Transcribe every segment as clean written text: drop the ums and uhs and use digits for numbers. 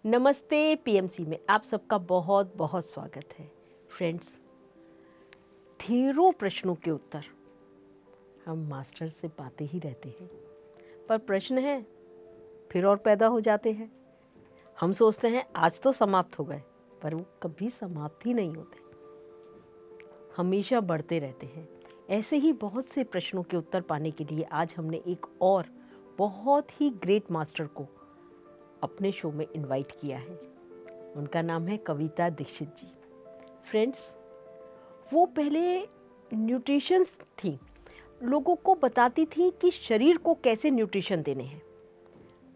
नमस्ते पीएमसी में आप सबका बहुत बहुत स्वागत है। फ्रेंड्स, ढेरों प्रश्नों के उत्तर हम मास्टर से पाते ही रहते हैं, पर प्रश्न है फिर और पैदा हो जाते हैं। हम सोचते हैं आज तो समाप्त हो गए, पर वो कभी समाप्त ही नहीं होते, हमेशा बढ़ते रहते हैं। ऐसे ही बहुत से प्रश्नों के उत्तर पाने के लिए आज हमने एक और बहुत ही ग्रेट मास्टर को अपने शो में इनवाइट किया है। उनका नाम है कविता दीक्षित जी। फ्रेंड्स, वो पहले न्यूट्रिशंस थी, लोगों को बताती थी कि शरीर को कैसे न्यूट्रिशन देने हैं।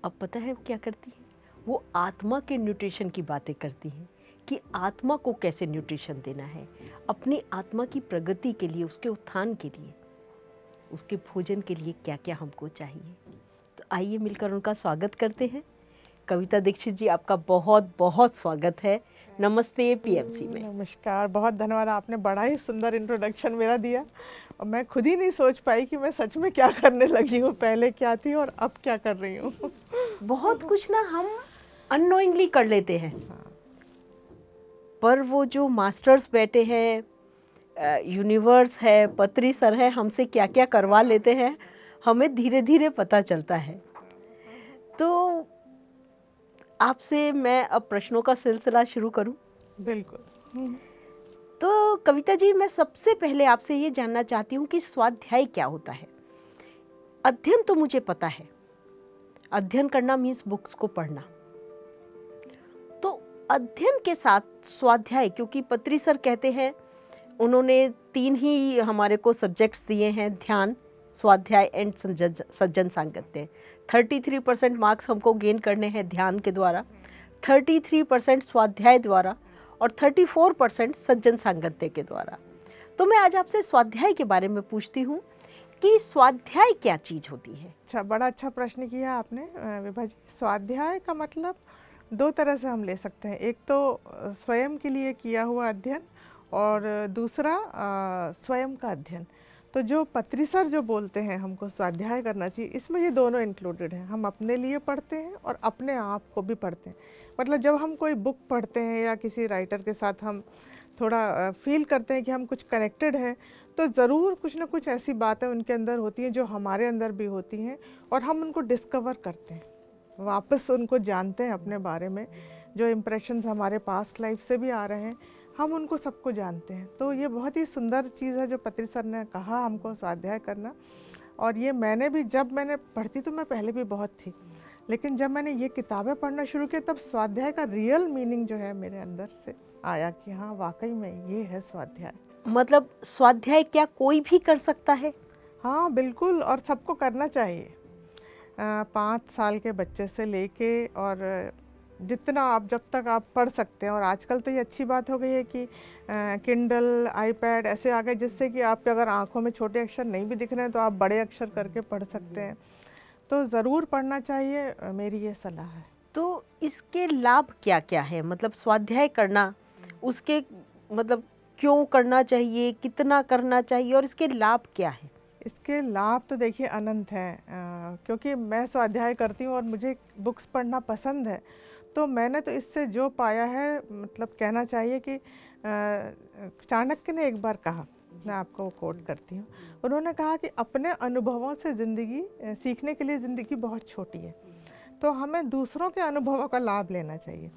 अब पता है क्या करती है? वो आत्मा के न्यूट्रिशन की बातें करती हैं कि आत्मा को कैसे न्यूट्रिशन देना है, अपनी आत्मा की प्रगति के लिए, उसके उत्थान के लिए, उसके भोजन के लिए क्या क्या हमको चाहिए। तो आइए मिलकर उनका स्वागत करते हैं। कविता दीक्षित जी, आपका बहुत बहुत स्वागत है। नमस्ते पीएमसी में। नमस्कार, बहुत धन्यवाद। आपने बड़ा ही सुंदर इंट्रोडक्शन मेरा दिया और मैं खुद ही नहीं सोच पाई कि मैं सच में क्या करने लगी हूँ, पहले क्या थी और अब क्या कर रही हूँ। बहुत कुछ ना हम अननोइंगली कर लेते हैं, पर वो जो मास्टर्स बैठे हैं, यूनिवर्स है, पत्री सर है, हमसे क्या क्या करवा लेते हैं, हमें धीरे धीरे पता चलता है। तो आपसे मैं अब प्रश्नों का सिलसिला शुरू करूं। बिल्कुल। तो कविता जी, मैं सबसे पहले आपसे ये जानना चाहती हूँ कि स्वाध्याय क्या होता है। अध्ययन तो मुझे पता है, अध्ययन करना मीन्स बुक्स को पढ़ना। तो अध्ययन के साथ स्वाध्याय, क्योंकि पत्री सर कहते हैं, उन्होंने 3 ही हमारे को सब्जेक्ट्स दिए हैं, ध्यान, स्वाध्याय एंड सज्जन सांगत्य। 33% मार्क्स हमको गेन करने हैं ध्यान के द्वारा, 33% स्वाध्याय द्वारा और 34% सज्जन सांगत्य के द्वारा। तो मैं आज आपसे स्वाध्याय के बारे में पूछती हूँ कि स्वाध्याय क्या चीज़ होती है। अच्छा, बड़ा अच्छा प्रश्न किया आपने विभा जी। स्वाध्याय का मतलब 2 तरह से हम ले सकते हैं। एक तो स्वयं के लिए किया हुआ अध्ययन और दूसरा स्वयं का अध्ययन। तो जो पत्री सर जो बोलते हैं हमको स्वाध्याय करना चाहिए, इसमें ये दोनों इंक्लूडेड हैं। हम अपने लिए पढ़ते हैं और अपने आप को भी पढ़ते हैं। मतलब जब हम कोई बुक पढ़ते हैं या किसी राइटर के साथ हम थोड़ा फील करते हैं कि हम कुछ कनेक्टेड हैं, तो ज़रूर कुछ ना कुछ ऐसी बातें उनके अंदर होती हैं जो हमारे अंदर भी होती हैं और हम उनको डिस्कवर करते हैं, वापस उनको जानते हैं अपने बारे में। जो इम्प्रेशंस हमारे पास्ट लाइफ से भी आ रहे हैं, हम उनको सबको जानते हैं। तो ये बहुत ही सुंदर चीज़ है जो पत्री सर ने कहा हमको स्वाध्याय करना। और ये मैंने भी, जब मैंने पढ़ती तो मैं पहले भी बहुत थी, लेकिन जब मैंने ये किताबें पढ़ना शुरू किया तब स्वाध्याय का रियल मीनिंग जो है मेरे अंदर से आया कि हाँ, वाकई में ये है स्वाध्याय। मतलब स्वाध्याय क्या कोई भी कर सकता है? हाँ बिल्कुल, और सबको करना चाहिए। 5 साल के बच्चे से लेके और जितना आप, जब तक आप पढ़ सकते हैं। और आजकल तो ये अच्छी बात हो गई है कि किंडल, आईपैड ऐसे आ गए जिससे कि आप अगर आंखों में छोटे अक्षर नहीं भी दिख रहे हैं तो आप बड़े अक्षर करके पढ़ सकते हैं। तो ज़रूर पढ़ना चाहिए, मेरी ये सलाह है। तो इसके लाभ क्या क्या है? मतलब स्वाध्याय करना, उसके मतलब क्यों करना चाहिए, कितना करना चाहिए और इसके लाभ क्या है? इसके लाभ तो देखिए अनंत हैं। क्योंकि मैं स्वाध्याय करती हूँ और मुझे बुक्स पढ़ना पसंद है, तो मैंने तो इससे जो पाया है, मतलब कहना चाहिए कि चाणक्य ने एक बार कहा, मैं आपको कोट करती हूँ, उन्होंने कहा कि अपने अनुभवों से ज़िंदगी सीखने के लिए ज़िंदगी बहुत छोटी है, तो हमें दूसरों के अनुभवों का लाभ लेना चाहिए।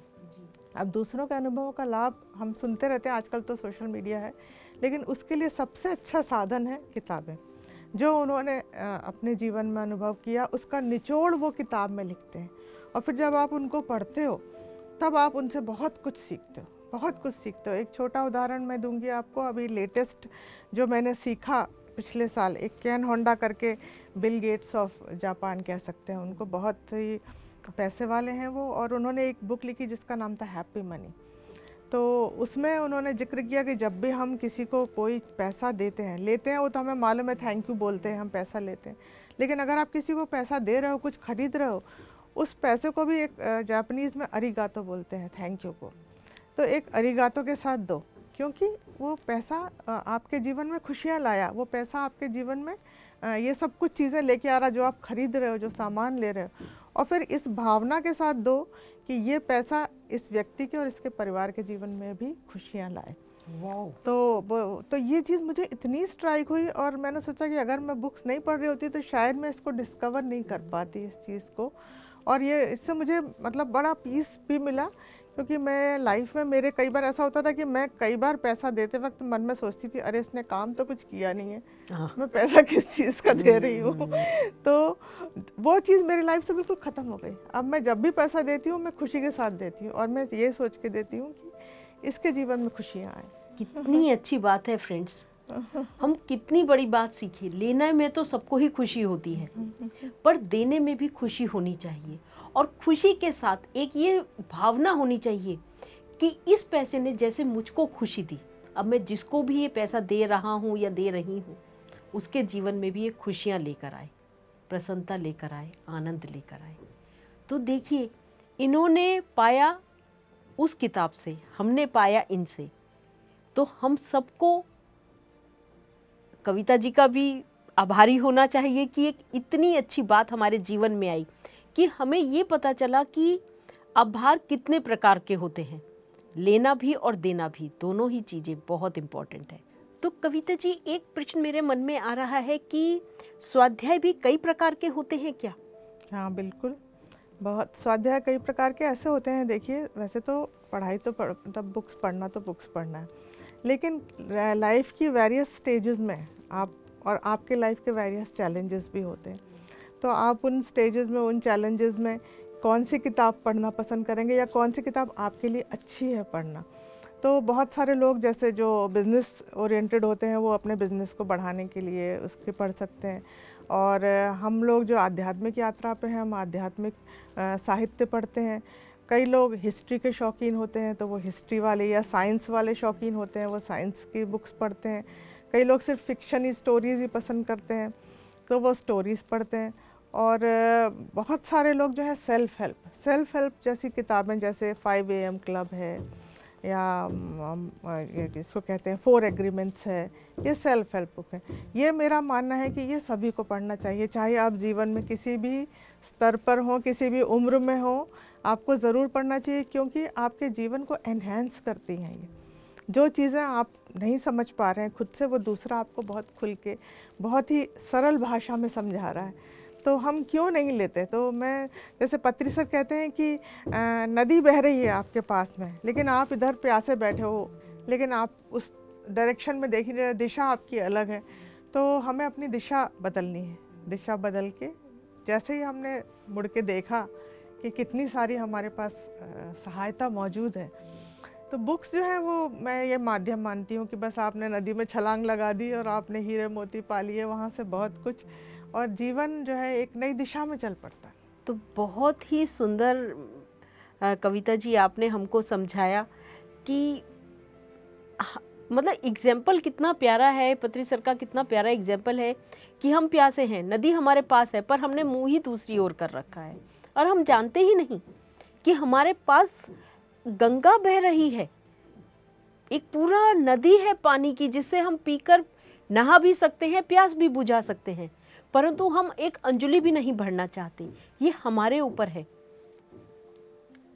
अब दूसरों के अनुभवों का लाभ हम सुनते रहते हैं, आजकल तो सोशल मीडिया है, लेकिन उसके लिए सबसे अच्छा साधन है किताबें। जो उन्होंने अपने जीवन में अनुभव किया, उसका निचोड़ वो किताब में लिखते हैं। और फिर जब आप उनको पढ़ते हो तब आप उनसे बहुत कुछ सीखते हो, बहुत कुछ सीखते हो। एक छोटा उदाहरण मैं दूंगी आपको। अभी लेटेस्ट जो मैंने सीखा पिछले साल, एक केन होंडा करके, बिल गेट्स ऑफ जापान कह सकते हैं उनको, बहुत ही पैसे वाले हैं वो, और उन्होंने एक बुक लिखी जिसका नाम था हैप्पी मनी। तो उसमें उन्होंने जिक्र किया कि जब भी हम किसी को कोई पैसा देते हैं, लेते हैं, वो तो हमें मालूम है, थैंक यू बोलते हैं, हम पैसा लेते हैं, लेकिन अगर आप किसी को पैसा दे रहे हो, कुछ खरीद रहे हो, उस पैसे को भी एक जापानीज़ में अरिगातो बोलते हैं, थैंक यू को। तो एक अरिगातो के साथ दो, क्योंकि वो पैसा आपके जीवन में खुशियाँ लाया, वो पैसा आपके जीवन में ये सब कुछ चीज़ें लेके आ रहा जो आप खरीद रहे हो, जो सामान ले रहे हो, और फिर इस भावना के साथ दो कि ये पैसा इस व्यक्ति के और इसके परिवार के जीवन में भी खुशियाँ लाए। वाओ। तो ये चीज़ मुझे इतनी स्ट्राइक हुई, और मैंने सोचा कि अगर मैं बुक्स नहीं पढ़ रही होती तो शायद मैं इसको डिस्कवर नहीं कर पाती इस चीज़ को। और ये इससे मुझे मतलब बड़ा पीस भी मिला, क्योंकि मैं लाइफ में मेरे कई बार ऐसा होता था कि मैं कई बार पैसा देते वक्त मन में सोचती थी, अरे इसने काम तो कुछ किया नहीं है, मैं पैसा किस चीज़ का दे रही हूँ। तो वो चीज़ मेरी लाइफ से बिल्कुल ख़त्म हो गई। अब मैं जब भी पैसा देती हूँ मैं खुशी के साथ देती हूँ, और मैं ये सोच के देती हूँ कि इसके जीवन में खुशियाँ आए। कितनी अच्छी बात है फ्रेंड्स, हम कितनी बड़ी बात सीखी। लेने में तो सबको ही खुशी होती है, पर देने में भी खुशी होनी चाहिए, और खुशी के साथ एक ये भावना होनी चाहिए कि इस पैसे ने जैसे मुझको खुशी दी, अब मैं जिसको भी ये पैसा दे रहा हूँ या दे रही हूँ उसके जीवन में भी ये खुशियाँ लेकर आए, प्रसन्नता लेकर आए, आनंद लेकर आए। तो देखिए, इन्होंने पाया उस किताब से, हमने पाया इनसे, तो हम सबको कविता जी का भी आभारी होना चाहिए कि एक इतनी अच्छी बात हमारे जीवन में आई कि हमें ये पता चला कि आभार कितने प्रकार के होते हैं। लेना भी और देना भी, दोनों ही चीज़ें बहुत इम्पोर्टेंट है। तो कविता जी, एक प्रश्न मेरे मन में आ रहा है कि स्वाध्याय भी कई प्रकार के होते हैं क्या? हाँ बिल्कुल, बहुत स्वाध्याय कई प्रकार के ऐसे होते हैं। देखिए, वैसे तो पढ़ाई तो मतलब बुक्स पढ़ना है, लेकिन लाइफ की वेरियस स्टेजेस में आपके लाइफ के वेरियस चैलेंजेस भी होते हैं। तो आप उन स्टेजेस में, उन चैलेंजेस में कौन सी किताब पढ़ना पसंद करेंगे, या कौन सी किताब आपके लिए अच्छी है पढ़ना। तो बहुत सारे लोग जैसे जो बिज़नेस ओरिएंटेड होते हैं वो अपने बिज़नेस को बढ़ाने के लिए उसके पढ़ सकते हैं, और हम लोग जो आध्यात्मिक यात्रा पे हैं हम आध्यात्मिक साहित्य पढ़ते हैं। कई लोग हिस्ट्री के शौकीन होते हैं तो वो हिस्ट्री वाले, या साइंस वाले शौकीन होते हैं वो साइंस की बुक्स पढ़ते हैं। कई लोग सिर्फ फिक्शन स्टोरीज़ ही पसंद करते हैं तो वो स्टोरीज़ पढ़ते हैं। और बहुत सारे लोग जो है सेल्फ हेल्प जैसी किताबें, जैसे 5 AM क्लब है, या इसको कहते हैं 4 एग्रीमेंट्स है, ये सेल्फ हेल्प बुक है। ये मेरा मानना है कि ये सभी को पढ़ना चाहिए, चाहे आप जीवन में किसी भी स्तर पर हो, किसी भी उम्र में हो, आपको ज़रूर पढ़ना चाहिए, क्योंकि आपके जीवन को एनहेंस करती हैं। ये जो चीज़ें आप नहीं समझ पा रहे हैं खुद से, वो दूसरा आपको बहुत खुल के, बहुत ही सरल भाषा में समझा रहा है, तो हम क्यों नहीं लेते। तो मैं, जैसे पत्री सर कहते हैं कि नदी बह रही है आपके पास में, लेकिन आप इधर प्यासे बैठे हो, लेकिन आप उस डायरेक्शन में देख ही नहीं रहे, दिशा आपकी अलग है। तो हमें अपनी दिशा बदलनी है। दिशा बदल के, जैसे ही हमने मुड़ के देखा कि कितनी सारी हमारे पास सहायता मौजूद है, तो बुक्स जो है वो मैं ये माध्यम मानती हूँ कि बस आपने नदी में छलांग लगा दी और आपने हीरे मोती पा लिए वहाँ से बहुत कुछ, और जीवन जो है एक नई दिशा में चल पड़ता है। तो बहुत ही सुंदर कविता जी आपने हमको समझाया कि मतलब एग्जाम्पल कितना प्यारा है, पत्री सर का कितना प्यारा एग्जाम्पल है कि हम प्यासे हैं, नदी हमारे पास है, पर हमने मुंह ही दूसरी ओर कर रखा है, और हम जानते ही नहीं कि हमारे पास गंगा बह रही है, एक पूरा नदी है पानी की, जिससे हम पीकर नहा भी सकते हैं, प्यास भी बुझा सकते हैं, परंतु हम एक अंजुलि भी नहीं भरना चाहते। ये हमारे ऊपर है।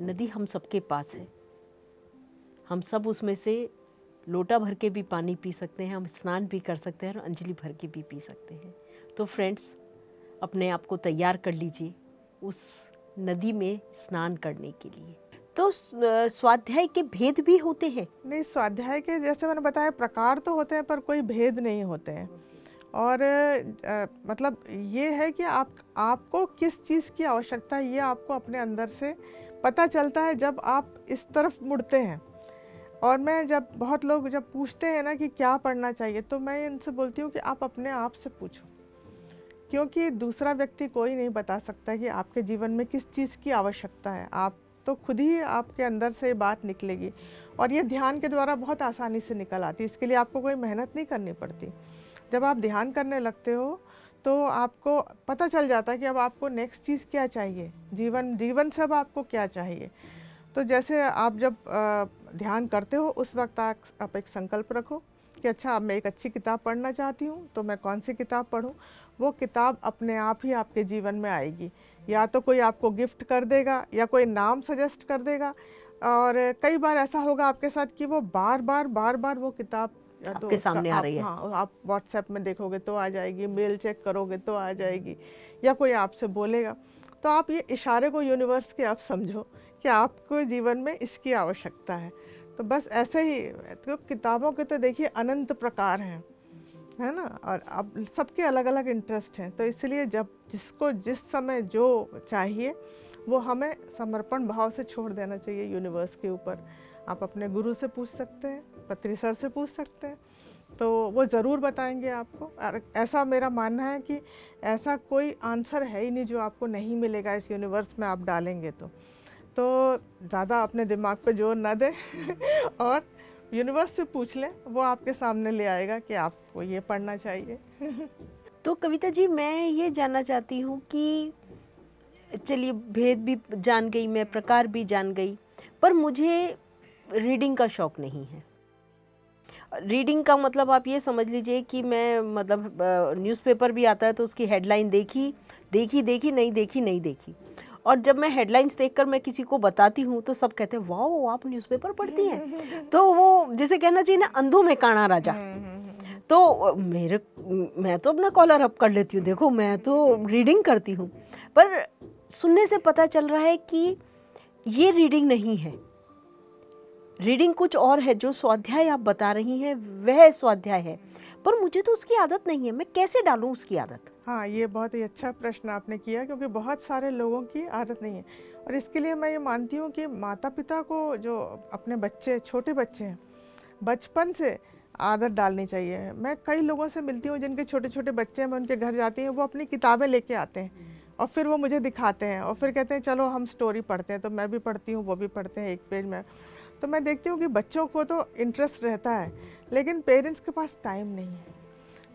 नदी हम सबके पास है, हम सब उसमें से लोटा भर के भी पानी पी सकते हैं, हम स्नान भी कर सकते हैं और अंजलि भर के भी पी सकते हैं। तो फ्रेंड्स, अपने आप को तैयार कर लीजिए उस नदी में स्नान करने के लिए। तो स्वाध्याय के भेद भी होते हैं? नहीं, स्वाध्याय के जैसे मैंने बताया प्रकार तो होते हैं, पर कोई भेद नहीं होते हैं। और मतलब ये है कि आपको किस चीज़ की आवश्यकता है, ये आपको अपने अंदर से पता चलता है जब आप इस तरफ मुड़ते हैं। और मैं जब बहुत लोग जब पूछते हैं ना कि क्या पढ़ना चाहिए, तो मैं इनसे बोलती हूँ कि आप अपने आप से पूछो, क्योंकि दूसरा व्यक्ति कोई नहीं बता सकता कि आपके जीवन में किस चीज़ की आवश्यकता है। आप तो खुद ही आपके अंदर से ये बात निकलेगी, और ये ध्यान के द्वारा बहुत आसानी से निकल आती है। इसके लिए आपको कोई मेहनत नहीं करनी पड़ती। जब आप ध्यान करने लगते हो तो आपको पता चल जाता है कि अब आपको नेक्स्ट चीज़ क्या चाहिए, जीवन से अब आपको क्या चाहिए। तो जैसे आप जब ध्यान करते हो उस वक्त आप एक संकल्प रखो कि अच्छा अब मैं एक अच्छी किताब पढ़ना चाहती हूँ, तो मैं कौन सी किताब पढूं। वो किताब अपने आप ही आपके जीवन में आएगी, या तो कोई आपको गिफ्ट कर देगा या कोई नाम सजेस्ट कर देगा। और कई बार ऐसा होगा आपके साथ कि वो बार बार वो किताब या तो आपके उसका सामने आ आप, रही है। हाँ, आप व्हाट्सएप में देखोगे तो आ जाएगी, मेल चेक करोगे तो आ जाएगी, या कोई आपसे बोलेगा। तो आप ये इशारे को यूनिवर्स के आप समझो कि आपको जीवन में इसकी आवश्यकता है। तो बस ऐसे ही, तो किताबों के तो देखिए अनंत प्रकार हैं, है ना, और अब सबके अलग अलग इंटरेस्ट हैं। तो इसलिए जब जिसको जिस समय जो चाहिए वो हमें समर्पण भाव से छोड़ देना चाहिए यूनिवर्स के ऊपर। आप अपने गुरु से पूछ सकते हैं, पत्री सर से पूछ सकते हैं, तो वो ज़रूर बताएंगे आपको। और ऐसा मेरा मानना है कि ऐसा कोई आंसर है ही नहीं जो आपको नहीं मिलेगा इस यूनिवर्स में आप डालेंगे तो ज़्यादा अपने दिमाग पे जोर ना दें और यूनिवर्स से पूछ लें, वो आपके सामने ले आएगा कि आपको ये पढ़ना चाहिए। तो कविता जी, मैं ये जानना चाहती हूँ कि चलिए भेद भी जान गई मैं, प्रकार भी जान गई, पर मुझे रीडिंग का शौक़ नहीं है। रीडिंग का मतलब आप ये समझ लीजिए कि मैं मतलब न्यूज़पेपर भी आता है तो उसकी हेडलाइन देखी नहीं देखी। और जब मैं हेडलाइंस देखकर मैं किसी को बताती हूँ तो सब कहते हैं वाओ आप न्यूज़पेपर पढ़ती हैं। तो वो जिसे कहना चाहिए ना, अंधों में काना राजा। तो मैं तो अपना कॉलर अप कर लेती हूँ, देखो मैं तो रीडिंग करती हूँ। पर सुनने से पता चल रहा है कि ये रीडिंग नहीं है, रीडिंग कुछ और है। जो स्वाध्याय आप बता रही हैं वह स्वाध्याय है, पर मुझे तो उसकी आदत नहीं है, मैं कैसे डालूं उसकी आदत? हाँ, ये बहुत ही अच्छा प्रश्न आपने किया, क्योंकि बहुत सारे लोगों की आदत नहीं है। और इसके लिए मैं ये मानती हूँ कि माता पिता को जो अपने बच्चे, छोटे बच्चे हैं, बचपन से आदत डालनी चाहिए। मैं कई लोगों से मिलती हूँ जिनके छोटे छोटे बच्चे हैं, मैं उनके घर जाती हूँ, वो अपनी किताबें लेके आते हैं और फिर वो मुझे दिखाते हैं और फिर कहते हैं चलो हम स्टोरी पढ़ते हैं। तो मैं भी पढ़ती हूँ, वो भी पढ़ते हैं एक पेज में। तो मैं देखती हूँ कि बच्चों को तो इंटरेस्ट रहता है, लेकिन पेरेंट्स के पास टाइम नहीं है।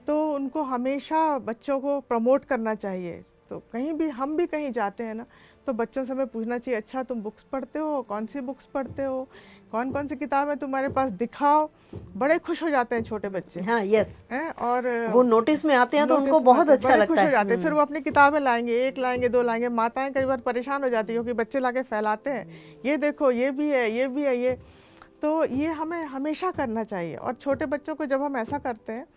तो उनको हमेशा बच्चों को प्रमोट करना चाहिए। तो कहीं भी हम भी कहीं जाते हैं ना, तो बच्चों से हमें पूछना चाहिए, अच्छा तुम बुक्स पढ़ते हो, कौन सी बुक्स पढ़ते हो, कौन कौन सी किताबें तुम्हारे पास, दिखाओ। बड़े खुश हो जाते हैं छोटे बच्चे। हाँ, यस। हैं, और वो नोटिस में आते हैं तो उनको नोटिस में बहुत आते हैं, अच्छा बड़े लगता खुश हो है। जाते हैं। फिर वो अपनी किताबें लाएंगे, एक लाएंगे, दो लाएंगे। माताएं कई बार परेशान हो जाती है कि बच्चे लाके फैलाते हैं, ये देखो ये भी है, ये भी है, ये। तो ये हमें हमेशा करना चाहिए। और छोटे बच्चों को जब हम ऐसा करते हैं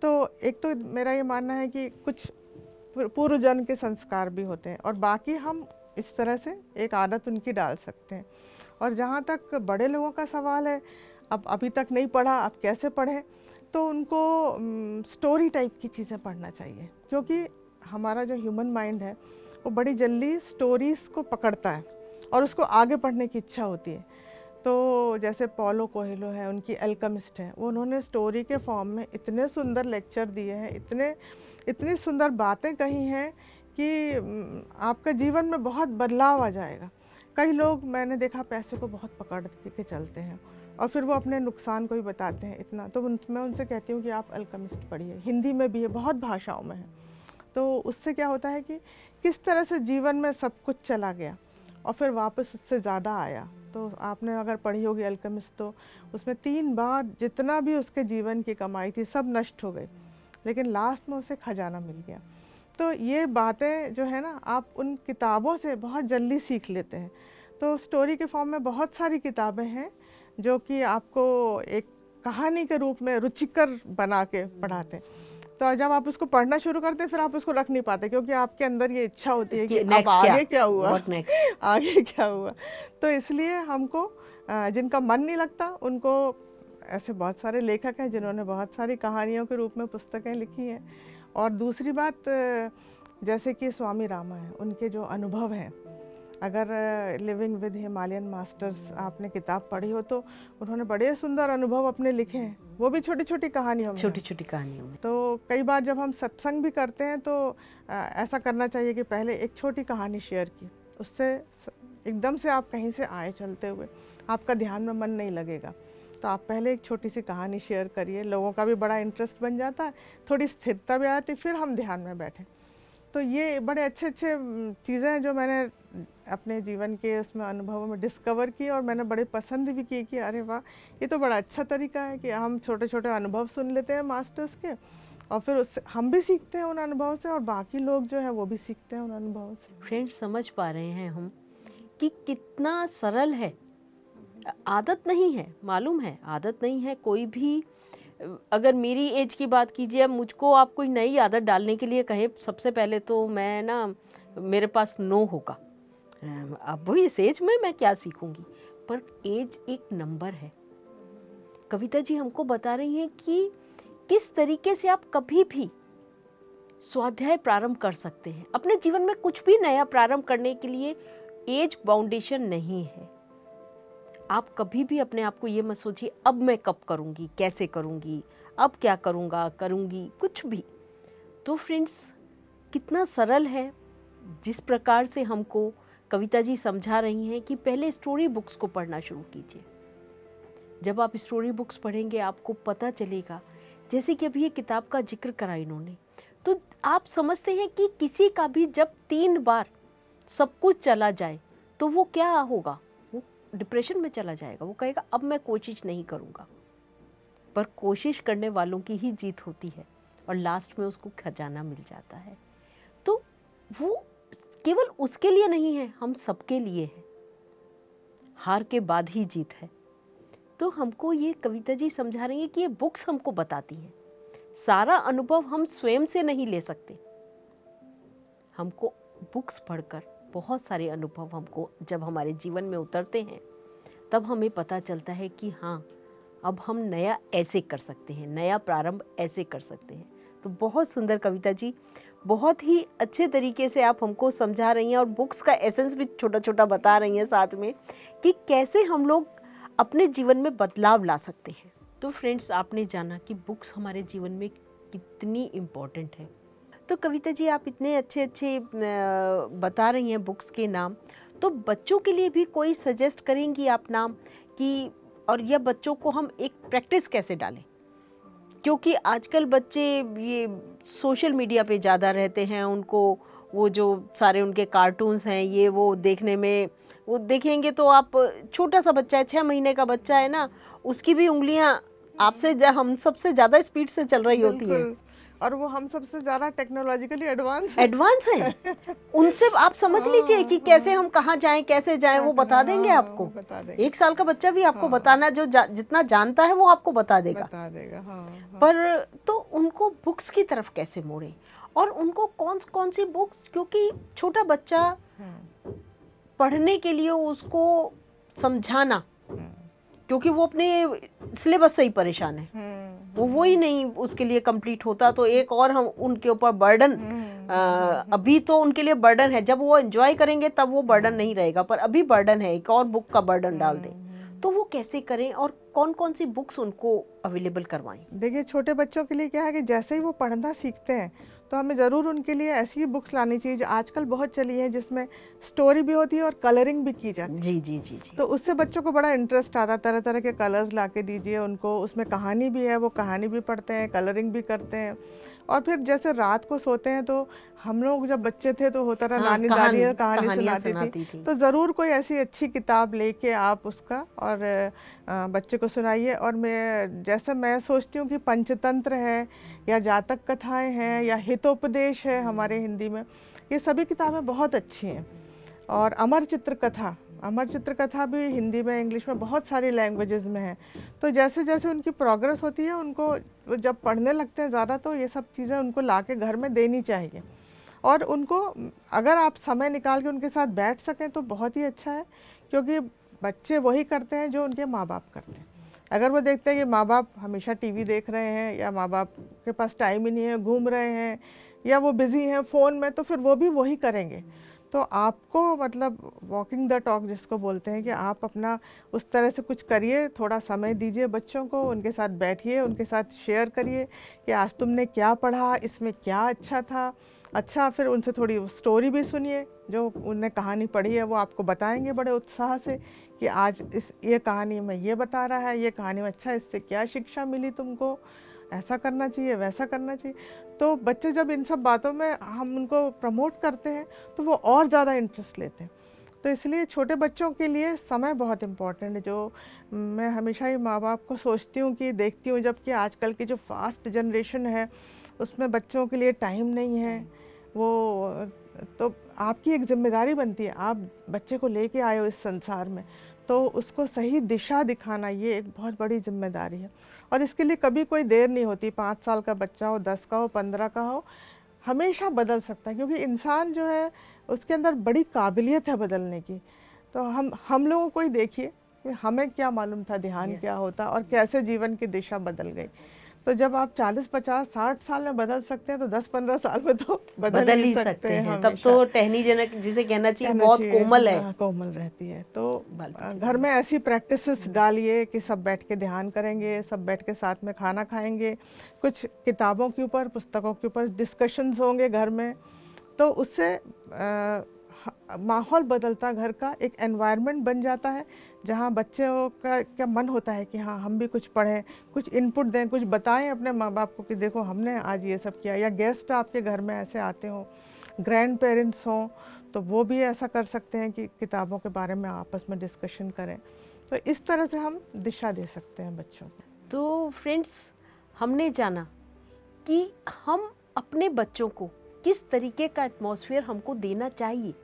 तो एक तो मेरा ये मानना है कि कुछ पूर्व जन्म के संस्कार भी होते हैं, और बाकी हम इस तरह से एक आदत उनकी डाल सकते हैं। और जहाँ तक बड़े लोगों का सवाल है, अब अभी तक नहीं पढ़ा, अब कैसे पढ़ें, तो उनको स्टोरी टाइप की चीज़ें पढ़ना चाहिए, क्योंकि हमारा जो ह्यूमन माइंड है वो बड़ी जल्दी स्टोरीज़ को पकड़ता है और उसको आगे पढ़ने की इच्छा होती है। तो जैसे पॉलो कोएल्हो है, उनकी अल्केमिस्ट है, वो उन्होंने स्टोरी के फॉर्म में इतने सुंदर लेक्चर दिए हैं, इतनी सुंदर बातें कही हैं कि आपका जीवन में बहुत बदलाव आ जाएगा। कई लोग मैंने देखा पैसे को बहुत पकड़ के चलते हैं और फिर वो अपने नुकसान को भी बताते हैं इतना। तो मैं उनसे कहती हूँ कि आप अल्केमिस्ट पढ़िए, हिंदी में भी है, बहुत भाषाओं में है। तो उससे क्या होता है कि किस तरह से जीवन में सब कुछ चला गया और फिर वापस उससे ज़्यादा आया। तो आपने अगर पढ़ी होगी अल्केमिस्ट, तो उसमें 3 बार जितना भी उसके जीवन की कमाई थी सब नष्ट हो गई, लेकिन लास्ट में उसे खजाना मिल गया। तो ये बातें जो है ना, आप उन किताबों से बहुत जल्दी सीख लेते हैं। तो स्टोरी के फॉर्म में बहुत सारी किताबें हैं जो कि आपको एक कहानी के रूप में रुचिकर बना के पढ़ाते हैं। तो जब आप उसको पढ़ना शुरू करते हैं फिर आप उसको रख नहीं पाते, क्योंकि आपके अंदर ये इच्छा होती है कि अब आगे क्या हुआ, आगे क्या हुआ। तो इसलिए हमको जिनका मन नहीं लगता उनको, ऐसे बहुत सारे लेखक हैं जिन्होंने बहुत सारी कहानियों के रूप में पुस्तकें लिखी हैं। और दूसरी बात, जैसे कि स्वामी रामा है, उनके जो अनुभव हैं, अगर लिविंग विद हिमालयन मास्टर्स आपने किताब पढ़ी हो तो उन्होंने बड़े सुंदर अनुभव अपने लिखे हैं, वो भी छोटी छोटी कहानियों में। तो कई बार जब हम सत्संग भी करते हैं तो ऐसा करना चाहिए कि पहले एक छोटी कहानी शेयर की, उससे एकदम से आप कहीं से आए चलते हुए, आपका ध्यान में मन नहीं लगेगा। तो आप पहले एक छोटी सी कहानी शेयर करिए, लोगों का भी बड़ा इंटरेस्ट बन जाता है, थोड़ी स्थिरता भी आती, फिर हम ध्यान में बैठें। तो ये बड़े अच्छे चीज़ें हैं जो मैंने अपने जीवन के उसमें अनुभवों में डिस्कवर की, और मैंने बड़े पसंद भी की कि अरे वाह, ये तो बड़ा अच्छा तरीका है कि हम छोटे छोटे अनुभव सुन लेते हैं मास्टर्स के, और फिर उससे हम भी सीखते हैं उन अनुभवों से, और बाकी लोग जो है वो भी सीखते हैं उन अनुभवों से। फ्रेंड्स, समझ पा रहे हैं हम कि कितना सरल है। आदत नहीं है, मालूम है, आदत नहीं है। कोई भी, अगर मेरी एज की बात कीजिए, अब मुझको आप कोई नई आदत डालने के लिए कहे, सबसे पहले तो मैं ना, मेरे पास नो होगा। अब इस एज में मैं क्या सीखूंगी। पर एज एक नंबर है। कविता जी हमको बता रही हैं कि किस तरीके से आप कभी भी स्वाध्याय प्रारंभ कर सकते हैं। अपने जीवन में कुछ भी नया प्रारंभ करने के लिए एज बाउंडेशन नहीं है। आप कभी भी अपने आप को ये मत सोचिए अब मैं कब करूँगी, कैसे करूँगी, अब क्या करूँगा, करूँगी, कुछ भी। तो फ्रेंड्स, कितना सरल है। जिस प्रकार से हमको कविता जी समझा रही हैं कि पहले स्टोरी बुक्स को पढ़ना शुरू कीजिए। जब आप स्टोरी बुक्स पढ़ेंगे आपको पता चलेगा, जैसे कि अभी ये किताब का जिक्र करा इन्होंने, तो आप समझते हैं कि किसी का भी जब 3 बार सब कुछ चला जाए तो वो क्या होगा, वो डिप्रेशन में चला जाएगा। वो कहेगा अब मैं कोशिश नहीं करूँगा। पर कोशिश करने वालों की ही जीत होती है और लास्ट में उसको खजाना मिल जाता है। तो वो केवल उसके लिए नहीं है, हम सबके लिए है। हार के बाद ही जीत है। तो हमको ये कविता जी समझा रही है कि ये बुक्स हमको बताती हैं। सारा अनुभव हम स्वयं से नहीं ले सकते। हमको बुक्स पढ़कर बहुत सारे अनुभव हमको जब हमारे जीवन में उतरते हैं, तब हमें पता चलता है कि हाँ, अब हम नया ऐसे कर सकते हैं, नया प्रारंभ ऐसे कर सकते हैं। तो बहुत सुंदर कविता जी, बहुत ही अच्छे तरीके से आप हमको समझा रही हैं और बुक्स का एसेंस भी छोटा छोटा बता रही हैं साथ में, कि कैसे हम लोग अपने जीवन में बदलाव ला सकते हैं। तो फ्रेंड्स, आपने जाना कि बुक्स हमारे जीवन में कितनी इम्पोर्टेंट है। तो कविता जी, आप इतने अच्छे अच्छे बता रही हैं बुक्स के नाम, तो बच्चों के लिए भी कोई सजेस्ट करेंगी आप नाम कि, और यह बच्चों को हम एक प्रैक्टिस कैसे डालें? क्योंकि आजकल बच्चे ये सोशल मीडिया पे ज़्यादा रहते हैं, उनको वो जो सारे उनके कार्टून्स हैं ये वो देखने में, वो देखेंगे तो आप, छोटा सा बच्चा है, 6 महीने का बच्चा है ना, उसकी भी उंगलियां आपसे हम सबसे ज़्यादा स्पीड से चल रही होती है, और वो हम सबसे ज़्यादा टेक्नोलॉजिकली एडवांस हैं। उनसे आप समझ लीजिए कि कैसे हम कहाँ जाएं, कैसे जाएं, वो बता देंगे आपको। 1 साल का बच्चा भी आपको बताना, जो जितना जानता है वो आपको बता देगा। पर तो उनको बुक्स की तरफ कैसे मोड़ें, और उनको कौन सी बुक्स, क्योंकि छोटा बच्चा पढ़ने के लिए उसको समझाना, क्योंकि वो अपने सिलेबस से ही परेशान है, वो ही नहीं उसके लिए कंप्लीट होता, तो एक और हम उनके ऊपर बर्डन, अभी तो उनके लिए बर्डन है, जब वो एंजॉय करेंगे तब वो बर्डन नहीं रहेगा, पर अभी बर्डन है, एक और बुक का बर्डन डाल दें, तो वो कैसे करें और कौन कौन सी बुक्स उनको अवेलेबल करवाएं? देखिए, छोटे बच्चों के लिए क्या है कि जैसे ही वो पढ़ना सीखते हैं तो हमें ज़रूर उनके लिए ऐसी बुक्स लानी चाहिए जो आजकल बहुत चली है, जिसमें स्टोरी भी होती है और कलरिंग भी की जाती है। जी जी जी जी। तो उससे बच्चों को बड़ा इंटरेस्ट आता है। तरह तरह के कलर्स ला के दीजिए उनको, उसमें कहानी भी है, वो कहानी भी पढ़ते हैं, कलरिंग भी करते हैं। और फिर जैसे रात को सोते हैं, तो हम लोग जब बच्चे थे तो होता रहा, नानी दादी कहानी सुनाती थी। तो ज़रूर कोई ऐसी अच्छी किताब लेके आप उसका और बच्चे को सुनाइए। और मैं सोचती हूँ कि पंचतंत्र है, या जातक कथाएं हैं, या हितोपदेश है हमारे हिंदी में, ये सभी किताबें बहुत अच्छी हैं। और अमर चित्र कथा भी हिंदी में, इंग्लिश में, बहुत सारी लैंग्वेजेस में है। तो जैसे जैसे उनकी प्रोग्रेस होती है, उनको जब पढ़ने लगते हैं ज़्यादा, तो ये सब चीज़ें उनको ला के घर में देनी चाहिए। और उनको अगर आप समय निकाल के उनके साथ बैठ सकें तो बहुत ही अच्छा है, क्योंकि बच्चे वही करते हैं जो उनके माँ बाप करते हैं। अगर वो देखते हैं कि माँ बाप हमेशा टीवी देख रहे हैं, या माँ बाप के पास टाइम ही नहीं है, घूम रहे हैं, या वो बिज़ी हैं फ़ोन में, तो फिर वो भी वही करेंगे। तो आपको मतलब वॉकिंग द टॉक जिसको बोलते हैं, कि आप अपना उस तरह से कुछ करिए, थोड़ा समय दीजिए बच्चों को, उनके साथ बैठिए, उनके साथ शेयर करिए कि आज तुमने क्या पढ़ा, इसमें क्या अच्छा था। फिर उनसे थोड़ी स्टोरी भी सुनिए, जो उनने कहानी पढ़ी है वो आपको बताएंगे बड़े उत्साह से कि आज ये कहानी में ये बता रहा है, ये कहानी में अच्छा, इससे क्या शिक्षा मिली तुमको, ऐसा करना चाहिए, वैसा करना चाहिए। तो बच्चे जब इन सब बातों में हम उनको प्रमोट करते हैं तो वो और ज़्यादा इंटरेस्ट लेते हैं। तो इसलिए छोटे बच्चों के लिए समय बहुत इम्पोर्टेंट है। जो मैं हमेशा ही माँ बाप को सोचती हूँ कि देखती हूँ, जबकि आजकल की जो फास्ट जनरेशन है उसमें बच्चों के लिए टाइम नहीं है। वो तो आपकी एक जिम्मेदारी बनती है, आप बच्चे को लेके आए हो इस संसार में, तो उसको सही दिशा दिखाना ये एक बहुत बड़ी जिम्मेदारी है। और इसके लिए कभी कोई देर नहीं होती। 5 साल का बच्चा हो, 10 का हो, 15 का हो, हमेशा बदल सकता है, क्योंकि इंसान जो है उसके अंदर बड़ी काबिलियत है बदलने की। तो हम लोगों को ही देखिए कि हमें क्या मालूम था ध्यान क्या होता और कैसे जीवन की दिशा बदल गई। तो जब आप 40, 50, 60 साल में बदल सकते हैं तो 10, 15 साल में तो बदल ही सकते हैं। तब तो टहनी जनक जिसे कहना चाहिए बहुत कोमल है, कोमल रहती है। तो घर में ऐसी प्रैक्टिसेस डालिए कि सब बैठ के ध्यान करेंगे, सब बैठ के साथ में खाना खाएंगे, कुछ किताबों के ऊपर, पुस्तकों के ऊपर डिस्कशंस होंगे घर में। तो उससे माहौल बदलता, घर का एक एनवायरनमेंट बन जाता है जहाँ बच्चों का क्या मन होता है कि हाँ हम भी कुछ पढ़ें, कुछ इनपुट दें, कुछ बताएं अपने माँ बाप को कि देखो हमने आज ये सब किया। या गेस्ट आपके घर में ऐसे आते हों, ग्रैंड पेरेंट्स हों, तो वो भी ऐसा कर सकते हैं कि किताबों के बारे में आपस में डिस्कशन करें। तो इस तरह से हम दिशा दे सकते हैं बच्चों को। तो फ्रेंड्स, हमने जाना कि हम अपने बच्चों को किस तरीके का एटमॉस्फेयर हमको देना चाहिए।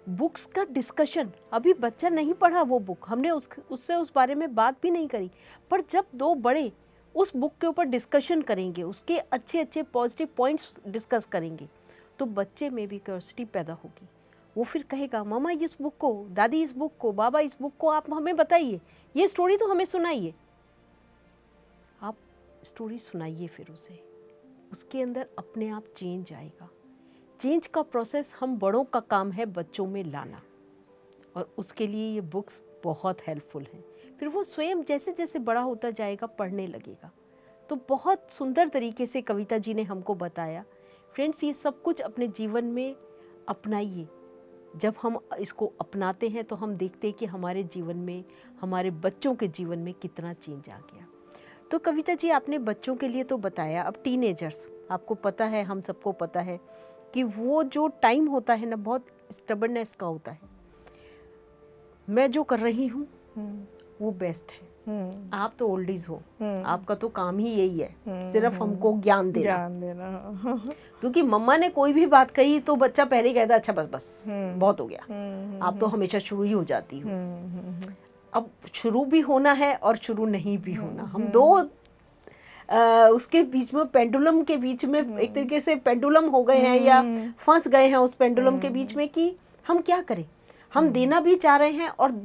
बुक्स का डिस्कशन, अभी बच्चा नहीं पढ़ा वो बुक, हमने उससे उस बारे में बात भी नहीं करी, पर जब दो बड़े उस बुक के ऊपर डिस्कशन करेंगे, उसके अच्छे अच्छे पॉजिटिव पॉइंट्स डिस्कस करेंगे, तो बच्चे में भी क्यूरियोसिटी पैदा होगी। वो फिर कहेगा मामा इस बुक को, दादी इस बुक को, बाबा इस बुक को आप हमें बताइए, ये स्टोरी तो हमें सुनाइए। आप स्टोरी सुनाइए फिर उसे, उसके अंदर अपने आप चेंज आएगा। चेंज का प्रोसेस हम बड़ों का काम है बच्चों में लाना, और उसके लिए ये बुक्स बहुत हेल्पफुल हैं। फिर वो स्वयं जैसे जैसे बड़ा होता जाएगा पढ़ने लगेगा। तो बहुत सुंदर तरीके से कविता जी ने हमको बताया। फ्रेंड्स, ये सब कुछ अपने जीवन में अपनाइए। जब हम इसको अपनाते हैं तो हम देखते हैं कि हमारे जीवन में, हमारे बच्चों के जीवन में कितना चेंज आ गया। तो कविता जी, आपने बच्चों के लिए तो बताया, अब टीनेजर्स, आपको पता है, हम सबको पता है कि वो जो टाइम होता है ना, बहुत स्टबर्ननेस का होता है। मैं जो कर रही हूँ वो बेस्ट है, आप तो ओल्डीज हो, आपका तो काम ही यही है, सिर्फ हमको ज्ञान देना। क्योंकि मम्मा ने कोई भी बात कही तो बच्चा पहले कहता अच्छा बस बस बहुत हो गया। आप तो हमेशा शुरू ही हो जाती हो। अब शुरू भी होना है और शुरू नहीं भी होना, हम दो उसके बीच में, पेंडुलम के बीच में एक तरीके से पेंडुलम हो गए हैं या फंस गए हैं उस पेंडुलम के बीच में कि हम क्या करें। हम देना भी चाह रहे हैं और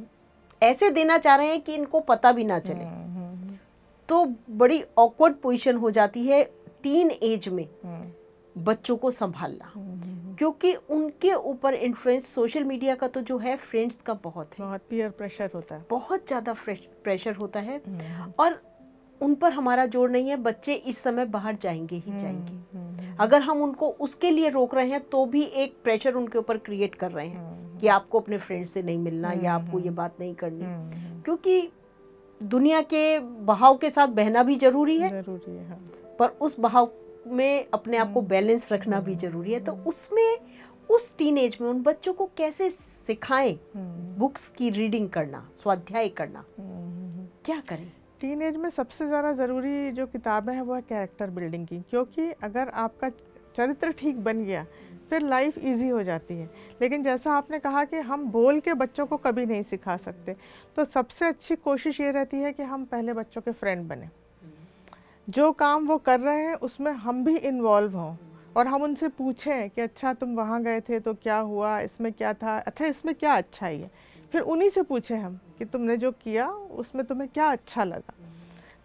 ऐसे देना चाह रहे हैं कि इनको पता भी ना चले, तो बड़ी ऑकवर्ड पोजीशन हो जाती है टीन एज में बच्चों को संभालना, क्योंकि उनके ऊपर इन्फ्लुएंस सोशल मीडिया का तो जो है, फ्रेंड्स का बहुत है, बहुत पीयर प्रेशर होता है, बहुत ज़्यादा प्रेशर होता है, और उन पर हमारा जोर नहीं है। बच्चे इस समय बाहर जाएंगे ही जाएंगे। अगर हम उनको उसके लिए रोक रहे हैं तो भी एक प्रेशर उनके ऊपर क्रिएट कर रहे हैं कि आपको अपने फ्रेंड से नहीं मिलना या आपको ये बात नहीं करनी, क्योंकि दुनिया के बहाव के साथ बहना भी जरूरी है, हाँ। पर उस बहाव में अपने आप को बैलेंस रखना भी जरूरी है। तो उसमें, उस टीनेज में उन बच्चों को कैसे सिखाएं बुक्स की रीडिंग करना, स्वाध्याय करना, क्या करें? टीनेज में सबसे ज़्यादा ज़रूरी जो किताबें हैं वो है कैरेक्टर बिल्डिंग की, क्योंकि अगर आपका चरित्र ठीक बन गया फिर लाइफ इजी हो जाती है। लेकिन जैसा आपने कहा कि हम बोल के बच्चों को कभी नहीं सिखा सकते, तो सबसे अच्छी कोशिश ये रहती है कि हम पहले बच्चों के फ्रेंड बने, जो काम वो कर रहे हैं उसमें हम भी इन्वॉल्व हों, और हम उनसे पूछें कि अच्छा तुम वहाँ गए थे तो क्या हुआ, इसमें क्या था, अच्छा इसमें क्या अच्छाई है। फिर उन्हीं से पूछें हम कि तुमने जो किया उसमें तुम्हें क्या अच्छा लगा।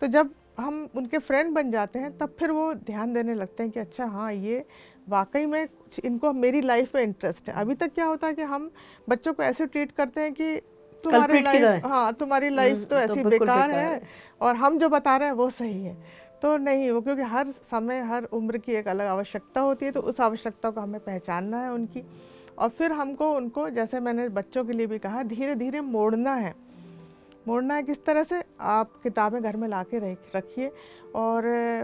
तो जब हम उनके फ्रेंड बन जाते हैं तब फिर वो ध्यान देने लगते हैं कि अच्छा हाँ ये वाकई में इनको मेरी लाइफ में इंटरेस्ट है। अभी तक क्या होता है कि हम बच्चों को ऐसे ट्रीट करते हैं कि तुम्हारी लाइफ, हाँ तुम्हारी लाइफ तो ऐसी बेकार है और हम जो बता रहे हैं वो सही है। तो नहीं, वो क्योंकि हर समय हर उम्र की एक अलग आवश्यकता होती है, तो उस आवश्यकता को हमें पहचानना है उनकी, और फिर हमको उनको, जैसे मैंने बच्चों के लिए भी कहा, धीरे धीरे मोड़ना है। मोड़ना है किस तरह से, आप किताबें घर में ला के रखिए। और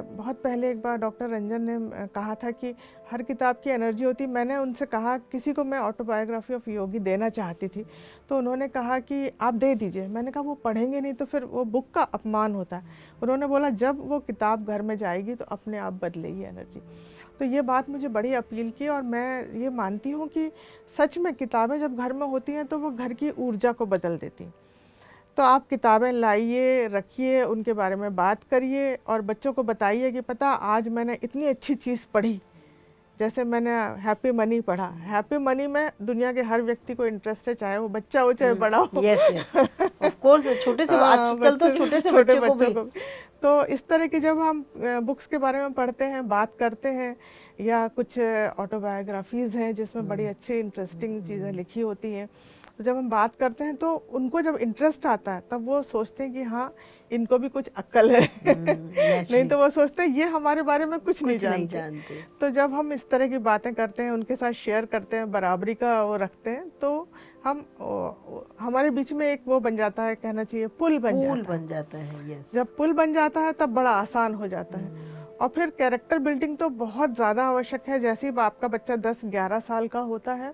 बहुत पहले एक बार डॉक्टर रंजन ने कहा था कि हर किताब की एनर्जी होती। मैंने उनसे कहा, किसी को मैं ऑटोबायोग्राफी ऑफ योगी देना चाहती थी, तो उन्होंने कहा कि आप दे दीजिए। मैंने कहा वो पढ़ेंगे नहीं तो फिर वो बुक का अपमान होता है। उन्होंने बोला जब वो किताब घर में जाएगी तो अपने आप बदलेगी एनर्जी। तो ये बात मुझे बड़ी अपील की, और मैं ये मानती हूँ कि सच में किताबें जब घर में होती हैं तो वो घर की ऊर्जा को बदल देती। तो आप किताबें लाइए, रखिए, उनके बारे में बात करिए और बच्चों को बताइए कि पता आज मैंने इतनी अच्छी चीज़ पढ़ी। जैसे मैंने हैप्पी मनी पढ़ा। हैप्पी मनी में दुनिया के हर व्यक्ति को इंटरेस्ट है, चाहे वो बच्चा हो चाहे बड़ा हो। यस यस, ऑफ कोर्स, छोटे से आजकल तो छोटे से बच्चों को भी। तो इस तरह की जब हम बुक्स के बारे में पढ़ते हैं, बात करते हैं, या कुछ ऑटोबायोग्राफीज़ हैं जिसमें बड़ी अच्छी इंटरेस्टिंग चीज़ें लिखी होती हैं, तो जब हम बात करते हैं तो उनको जब इंटरेस्ट आता है तब वो सोचते हैं कि हाँ इनको भी कुछ अक्ल है। नहीं तो वो सोचते हैं ये हमारे बारे में कुछ नहीं जानते। तो जब हम इस तरह की बातें करते हैं, उनके साथ शेयर करते हैं, बराबरी का वो रखते हैं, तो हम हमारे बीच में एक वो बन जाता है, कहना चाहिए पुल बन जाता है। यस। जब पुल बन जाता है तब बड़ा आसान हो जाता है। और फिर कैरेक्टर बिल्डिंग तो बहुत ज़्यादा आवश्यक है। जैसे ही आपका बच्चा 10-11 साल का होता है,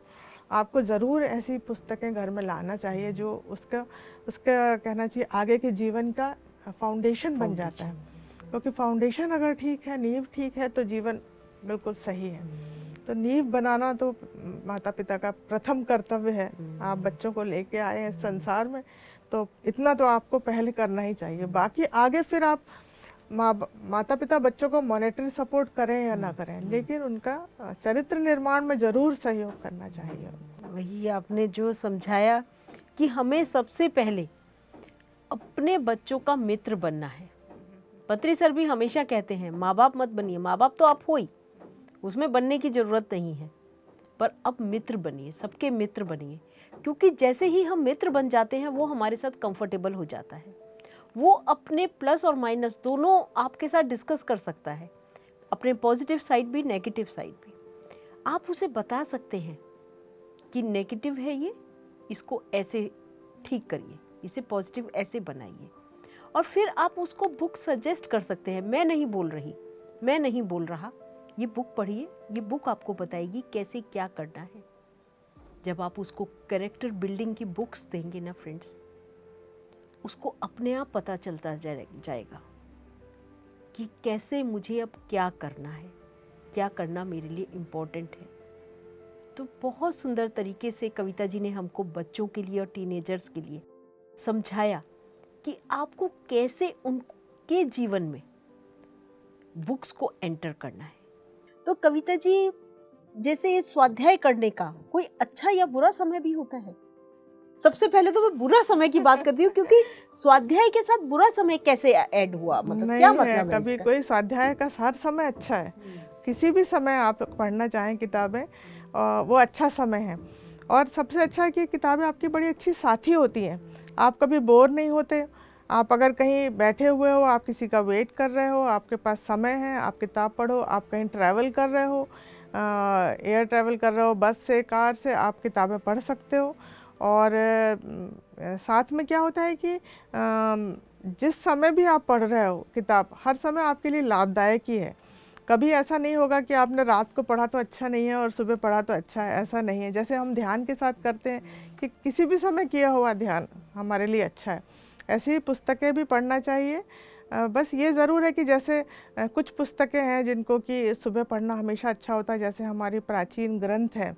आपको ज़रूर ऐसी पुस्तकें घर में लाना चाहिए जो उसका कहना चाहिए आगे के जीवन का फाउंडेशन बन जाता है। क्योंकि फाउंडेशन अगर ठीक है, नींव ठीक है, तो जीवन बिल्कुल सही है। तो नींव बनाना तो माता पिता का प्रथम कर्तव्य है। आप बच्चों को लेके आए हैं संसार में, तो इतना तो आपको पहले करना ही चाहिए। बाकी आगे फिर आप माता पिता बच्चों को मॉनेटरी सपोर्ट करें या ना करें, लेकिन उनका चरित्र निर्माण में जरूर सहयोग करना चाहिए। वही आपने जो समझाया कि हमें सबसे पहले अपने बच्चों का मित्र बनना है। पत्री सर भी हमेशा कहते हैं माँ बाप मत बनिए, माँ बाप तो आप हो ही, उसमें बनने की ज़रूरत नहीं है, पर अब मित्र बनिए, सबके मित्र बनिए। क्योंकि जैसे ही हम मित्र बन जाते हैं वो हमारे साथ कंफर्टेबल हो जाता है, वो अपने प्लस और माइनस दोनों आपके साथ डिस्कस कर सकता है, अपने पॉजिटिव साइड भी नेगेटिव साइड भी। आप उसे बता सकते हैं कि नेगेटिव है ये, इसको ऐसे ठीक करिए, इसे पॉजिटिव ऐसे बनाइए। और फिर आप उसको बुक सजेस्ट कर सकते हैं। मैं नहीं बोल रही, मैं नहीं बोल रहा, ये बुक पढ़िए, ये बुक आपको बताएगी कैसे क्या करना है। जब आप उसको कैरेक्टर बिल्डिंग की बुक्स देंगे ना फ्रेंड्स, उसको अपने आप पता चलता जाएगा कि कैसे मुझे अब क्या करना है, क्या करना मेरे लिए इम्पोर्टेंट है। तो बहुत सुंदर तरीके से कविता जी ने हमको बच्चों के लिए और टीनेजर्स के लिए समझाया कि आपको कैसे उनके जीवन में बुक्स को एंटर करना है। तो कविता जी, जैसे स्वाध्याय करने का कोई अच्छा या बुरा समय भी होता है? सबसे पहले तो मैं बुरा समय की बात करती हूँ, क्योंकि स्वाध्याय के साथ बुरा समय कैसे ऐड हुआ, मतलब क्या मतलब है कभी कोई स्वाध्याय का हर समय अच्छा है। किसी भी समय आप पढ़ना चाहें किताबें, वो अच्छा समय है। और सबसे अच्छा है कि किताबें आपकी बड़ी अच्छी साथी होती हैं। आप कभी बोर नहीं होते। आप अगर कहीं बैठे हुए हो, आप किसी का वेट कर रहे हो, आपके पास समय है, आप किताब पढ़ो। आप कहीं ट्रैवल कर रहे हो, एयर ट्रैवल कर रहे हो, बस से, कार से, आप किताबें पढ़ सकते हो। और साथ में क्या होता है कि जिस समय भी आप पढ़ रहे हो किताब, हर समय आपके लिए लाभदायक ही है। कभी ऐसा नहीं होगा कि आपने रात को पढ़ा तो अच्छा नहीं है और सुबह पढ़ा तो अच्छा है, ऐसा नहीं है। जैसे हम ध्यान के साथ करते हैं कि किसी भी समय किया हुआ ध्यान हमारे लिए अच्छा है, ऐसी पुस्तकें भी पढ़ना चाहिए। बस ये ज़रूर है कि जैसे कुछ पुस्तकें हैं जिनको कि सुबह पढ़ना हमेशा अच्छा होता है, जैसे हमारी प्राचीन ग्रंथ हैं,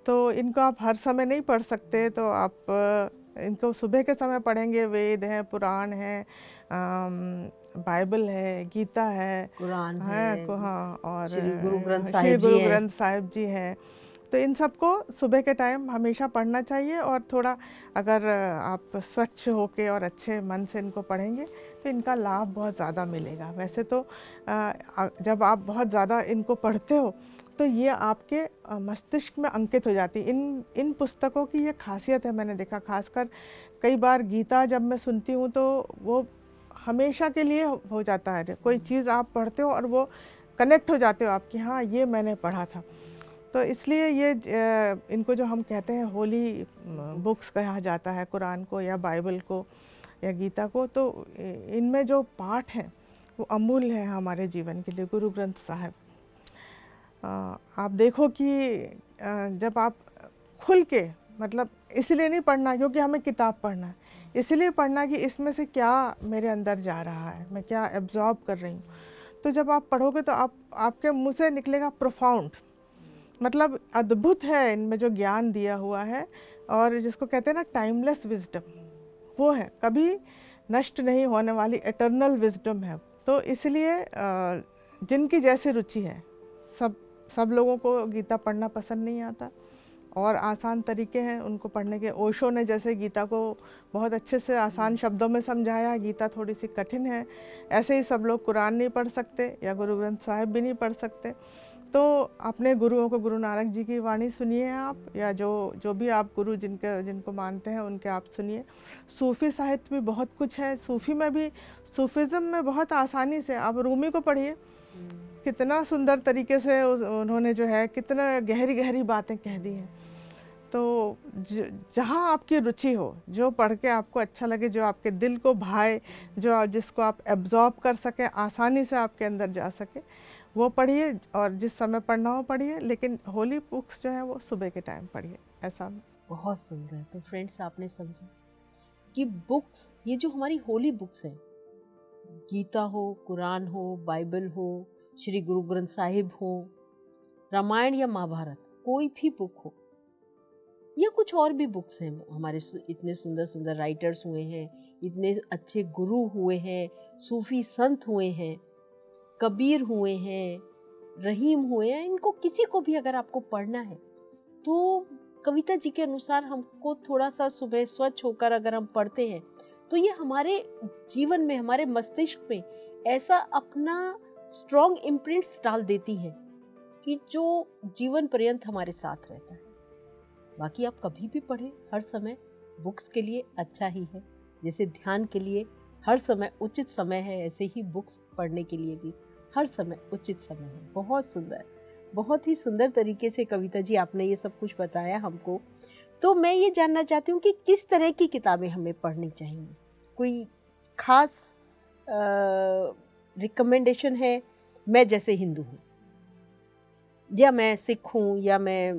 तो इनको आप हर समय नहीं पढ़ सकते, तो आप इनको सुबह के समय पढ़ेंगे। वेद है, पुराण है, बाइबल है, गीता है, कुरान है, हाँ, और श्री गुरु ग्रंथ साहिब जी हैं। तो इन सबको सुबह के टाइम हमेशा पढ़ना चाहिए। और थोड़ा अगर आप स्वच्छ होके और अच्छे मन से इनको पढ़ेंगे तो इनका लाभ बहुत ज़्यादा मिलेगा। वैसे तो जब आप बहुत ज़्यादा इनको पढ़ते हो तो ये आपके मस्तिष्क में अंकित हो जाती। इन पुस्तकों की ये खासियत है, मैंने देखा। खासकर कई बार गीता जब मैं सुनती हूँ तो वो हमेशा के लिए हो जाता है। कोई चीज़ आप पढ़ते हो और वो कनेक्ट हो जाते हो आपकी, हाँ ये मैंने पढ़ा था। तो इसलिए ये इनको जो हम कहते हैं होली बुक्स कहा जाता है, कुरान को या बाइबल को, या गीता को, तो इनमें जो पाठ हैं वो अमूल्य है हमारे जीवन के लिए। गुरु ग्रंथ साहिब, आप देखो कि जब आप खुल के, मतलब इसलिए नहीं पढ़ना क्योंकि हमें किताब पढ़ना है, इसलिए पढ़ना कि इसमें से क्या मेरे अंदर जा रहा है, मैं क्या एब्जॉर्ब कर रही हूँ। तो जब आप पढ़ोगे तो आपके मुंह से निकलेगा प्रोफाउंड, मतलब अद्भुत है इनमें जो ज्ञान दिया हुआ है, और जिसको कहते हैं ना टाइमलेस विजडम, वो है, कभी नष्ट नहीं होने वाली एटर्नल विजडम है। तो इसलिए जिनकी जैसी रुचि है, सब लोगों को गीता पढ़ना पसंद नहीं आता, और आसान तरीके हैं उनको पढ़ने के। ओशो ने जैसे गीता को बहुत अच्छे से आसान शब्दों में समझाया, गीता थोड़ी सी कठिन है, ऐसे ही सब लोग कुरान नहीं पढ़ सकते या गुरु ग्रंथ साहिब भी नहीं पढ़ सकते। तो अपने गुरुओं को, गुरु नानक जी की वाणी सुनिए आप, या जो भी आप गुरु जिनको मानते हैं उनके आप सुनिए। सूफ़ी साहित्य भी बहुत कुछ है, सूफ़ी में भी, सूफिज़्म में बहुत आसानी से आप रूमी को पढ़िए, कितना सुंदर तरीके से उन्होंने जो है कितना गहरी गहरी बातें कह दी हैं। तो जहाँ आपकी रुचि हो, जो पढ़ के आपको अच्छा लगे, जो आपके दिल को भाए, जिसको आप एब्जॉर्ब कर सकें, आसानी से आपके अंदर जा सके, वो पढ़िए, और जिस समय पढ़ना हो पढ़िए, लेकिन होली बुक्स जो है वो सुबह के टाइम पढ़िए। ऐसा बहुत सुंदर। तो फ्रेंड्स, आपने समझा कि बुक्स, ये जो हमारी होली बुक्स हैं, गीता हो, कुरान हो, बाइबल हो, श्री गुरु ग्रंथ साहिब हो, रामायण या महाभारत, कोई भी बुक हो, या कुछ और भी बुक्स हैं, हमारे इतने सुंदर सुंदर राइटर्स हुए हैं, इतने अच्छे गुरु हुए हैं, सूफी संत हुए हैं, कबीर हुए हैं, रहीम हुए हैं, इनको किसी को भी अगर आपको पढ़ना है तो कविता जी के अनुसार हमको थोड़ा सा सुबह स्वच्छ होकर अगर हम पढ़ते हैं तो ये हमारे जीवन में, हमारे मस्तिष्क में ऐसा अपना स्ट्रॉन्ग इम्प्रिंट्स डाल देती है कि जो जीवन पर्यंत हमारे साथ रहता है। बाकी आप कभी भी पढ़ें, हर समय बुक्स के लिए अच्छा ही है। जैसे ध्यान के लिए हर समय उचित समय है, ऐसे ही बुक्स पढ़ने के लिए भी हर समय उचित समय है। बहुत सुंदर, बहुत ही सुंदर तरीके से कविता जी आपने ये सब कुछ बताया हमको। तो मैं ये जानना चाहती हूँ कि किस तरह की किताबें हमें पढ़नी चाहिए, कोई खास रिकमेंडेशन है? मैं जैसे हिंदू हूँ, या मैं सिख हूँ, या मैं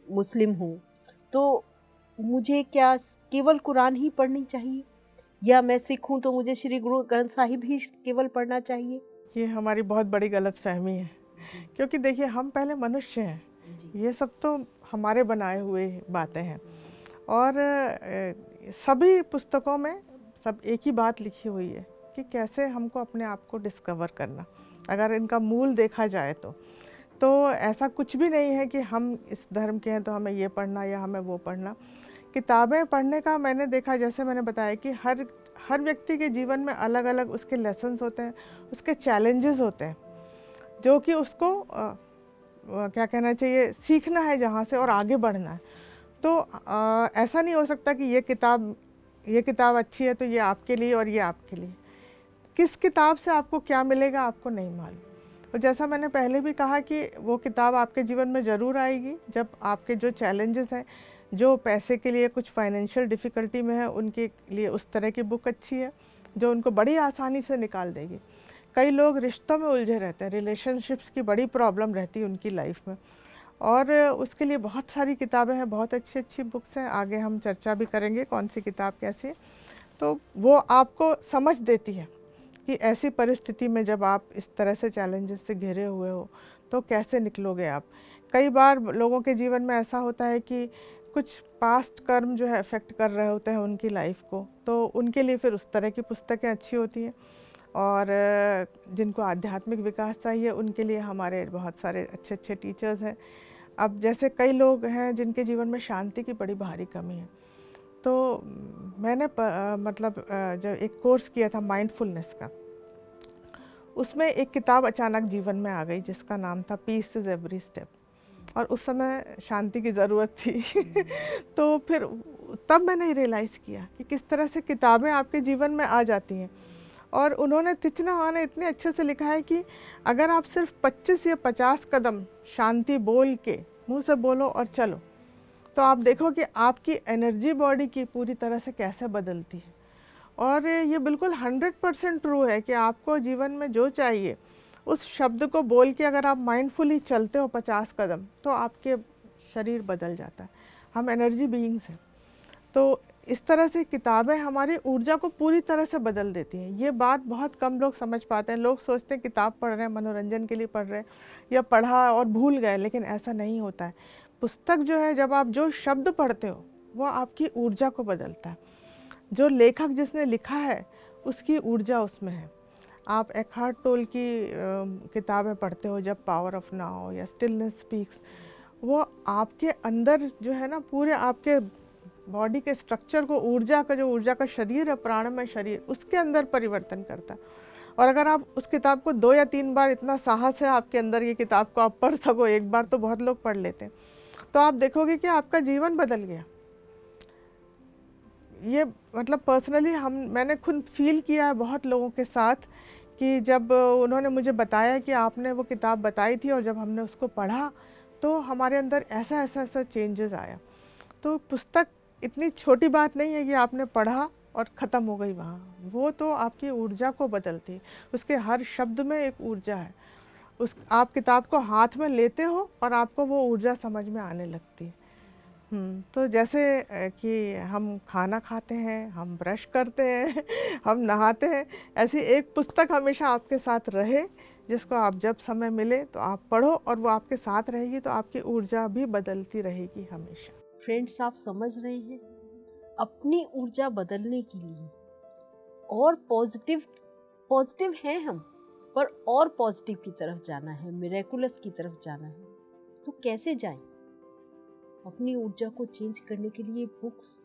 मुस्लिम हूँ, तो मुझे क्या केवल कुरान ही पढ़नी चाहिए, या मैं सिख हूँ तो मुझे श्री गुरु ग्रंथ साहिब ही केवल पढ़ना चाहिए? ये हमारी बहुत बड़ी गलतफहमी है, क्योंकि देखिए हम पहले मनुष्य हैं, ये सब तो हमारे बनाए हुए बातें हैं, और सभी पुस्तकों में सब एक ही बात लिखी हुई है कि कैसे हमको अपने आप को डिस्कवर करना। अगर इनका मूल देखा जाए तो ऐसा कुछ भी नहीं है कि हम इस धर्म के हैं तो हमें ये पढ़ना या हमें वो पढ़ना। किताबें पढ़ने का मैंने देखा, जैसे मैंने बताया कि हर व्यक्ति के जीवन में अलग अलग उसके लेसन्स होते हैं, उसके चैलेंजेस होते हैं, जो कि उसको क्या कहना चाहिए, सीखना है जहाँ से और आगे बढ़ना है। तो ऐसा नहीं हो सकता कि ये किताब अच्छी है तो ये आपके लिए और ये आपके लिए। किस किताब से आपको क्या मिलेगा आपको नहीं मालूम। और जैसा मैंने पहले भी कहा कि वो किताब आपके जीवन में ज़रूर आएगी जब आपके जो चैलेंजेस हैं, जो पैसे के लिए कुछ फाइनेंशियल डिफ़िकल्टी में है, उनके लिए उस तरह की बुक अच्छी है जो उनको बड़ी आसानी से निकाल देगी। कई लोग रिश्तों में उलझे रहते हैं, रिलेशनशिप्स की बड़ी प्रॉब्लम रहती है उनकी लाइफ में, और उसके लिए बहुत सारी किताबें हैं, बहुत अच्छी अच्छी बुक्स हैं। आगे हम चर्चा भी करेंगे कौन सी किताब कैसी है। तो वो आपको समझ देती है कि ऐसी परिस्थिति में जब आप इस तरह से चैलेंजेस से घिरे हुए हो तो कैसे निकलोगे आप। कई बार लोगों के जीवन में ऐसा होता है कि कुछ पास्ट कर्म जो है अफेक्ट कर रहे होते हैं उनकी लाइफ को, तो उनके लिए फिर उस तरह की पुस्तकें अच्छी होती हैं। और जिनको आध्यात्मिक विकास चाहिए उनके लिए हमारे बहुत सारे अच्छे अच्छे टीचर्स हैं। अब जैसे कई लोग हैं जिनके जीवन में शांति की बड़ी भारी कमी है, तो मैंने जब एक कोर्स किया था माइंडफुलनेस का, उसमें एक किताब अचानक जीवन में आ गई जिसका नाम था पीस इज़ एवरी स्टेप, और उस समय शांति की ज़रूरत थी तो फिर तब मैंने रियलाइज़ किया कि किस तरह से किताबें आपके जीवन में आ जाती हैं। और उन्होंने तिचना हाँ ने इतने अच्छे से लिखा है कि अगर आप सिर्फ 25 या 50 कदम शांति बोल के मुंह से बोलो और चलो, तो आप देखो कि आपकी एनर्जी बॉडी की पूरी तरह से कैसे बदलती है। और ये बिल्कुल 100% ट्रू है कि आपको जीवन में जो चाहिए उस शब्द को बोल के अगर आप माइंडफुली चलते हो 50 कदम तो आपके शरीर बदल जाता है। हम एनर्जी बीइंग्स हैं, तो इस तरह से किताबें हमारी ऊर्जा को पूरी तरह से बदल देती हैं। ये बात बहुत कम लोग समझ पाते हैं। लोग सोचते हैं किताब पढ़ रहे हैं, मनोरंजन के लिए पढ़ रहे हैं या पढ़ा और भूल गए, लेकिन ऐसा नहीं होता है। पुस्तक जो है, जब आप जो शब्द पढ़ते हो वो आपकी ऊर्जा को बदलता है। जो लेखक जिसने लिखा है उसकी ऊर्जा उसमें है। आप एकहार्ट टोल की किताबें पढ़ते हो, जब पावर ऑफ नाउ या स्टिलनेस स्पीक्स, वो आपके अंदर जो है ना, पूरे आपके बॉडी के स्ट्रक्चर को, ऊर्जा का शरीर है, प्राणमय शरीर, उसके अंदर परिवर्तन करता है। और अगर आप उस किताब को 2 या 3 बार, इतना साहस है आपके अंदर ये किताब को आप पढ़ सको, एक बार तो बहुत लोग पढ़ लेते हैं, तो आप देखोगे कि आपका जीवन बदल गया। ये मतलब पर्सनली मैंने खुद फील किया है बहुत लोगों के साथ कि जब उन्होंने मुझे बताया कि आपने वो किताब बताई थी और जब हमने उसको पढ़ा तो हमारे अंदर ऐसा चेंजेस आया। तो पुस्तक इतनी छोटी बात नहीं है कि आपने पढ़ा और ख़त्म हो गई वहाँ, वो तो आपकी ऊर्जा को बदलती है। उसके हर शब्द में एक ऊर्जा है। आप किताब को हाथ में लेते हो और आपको वो ऊर्जा समझ में आने लगती है। तो जैसे कि हम खाना खाते हैं, हम ब्रश करते हैं, हम नहाते हैं, ऐसी एक पुस्तक हमेशा आपके साथ रहे जिसको आप जब समय मिले तो आप पढ़ो और वो आपके साथ रहेगी, तो आपकी ऊर्जा भी बदलती रहेगी हमेशा। फ्रेंड्स, आप समझ रहे हैं, अपनी ऊर्जा बदलने के लिए और पॉजिटिव हैं हम, पर और पॉजिटिव की तरफ जाना है, मिरेकुलस की तरफ जाना है, तो कैसे जाएं? अपनी ऊर्जा को चेंज करने के लिए बुक्स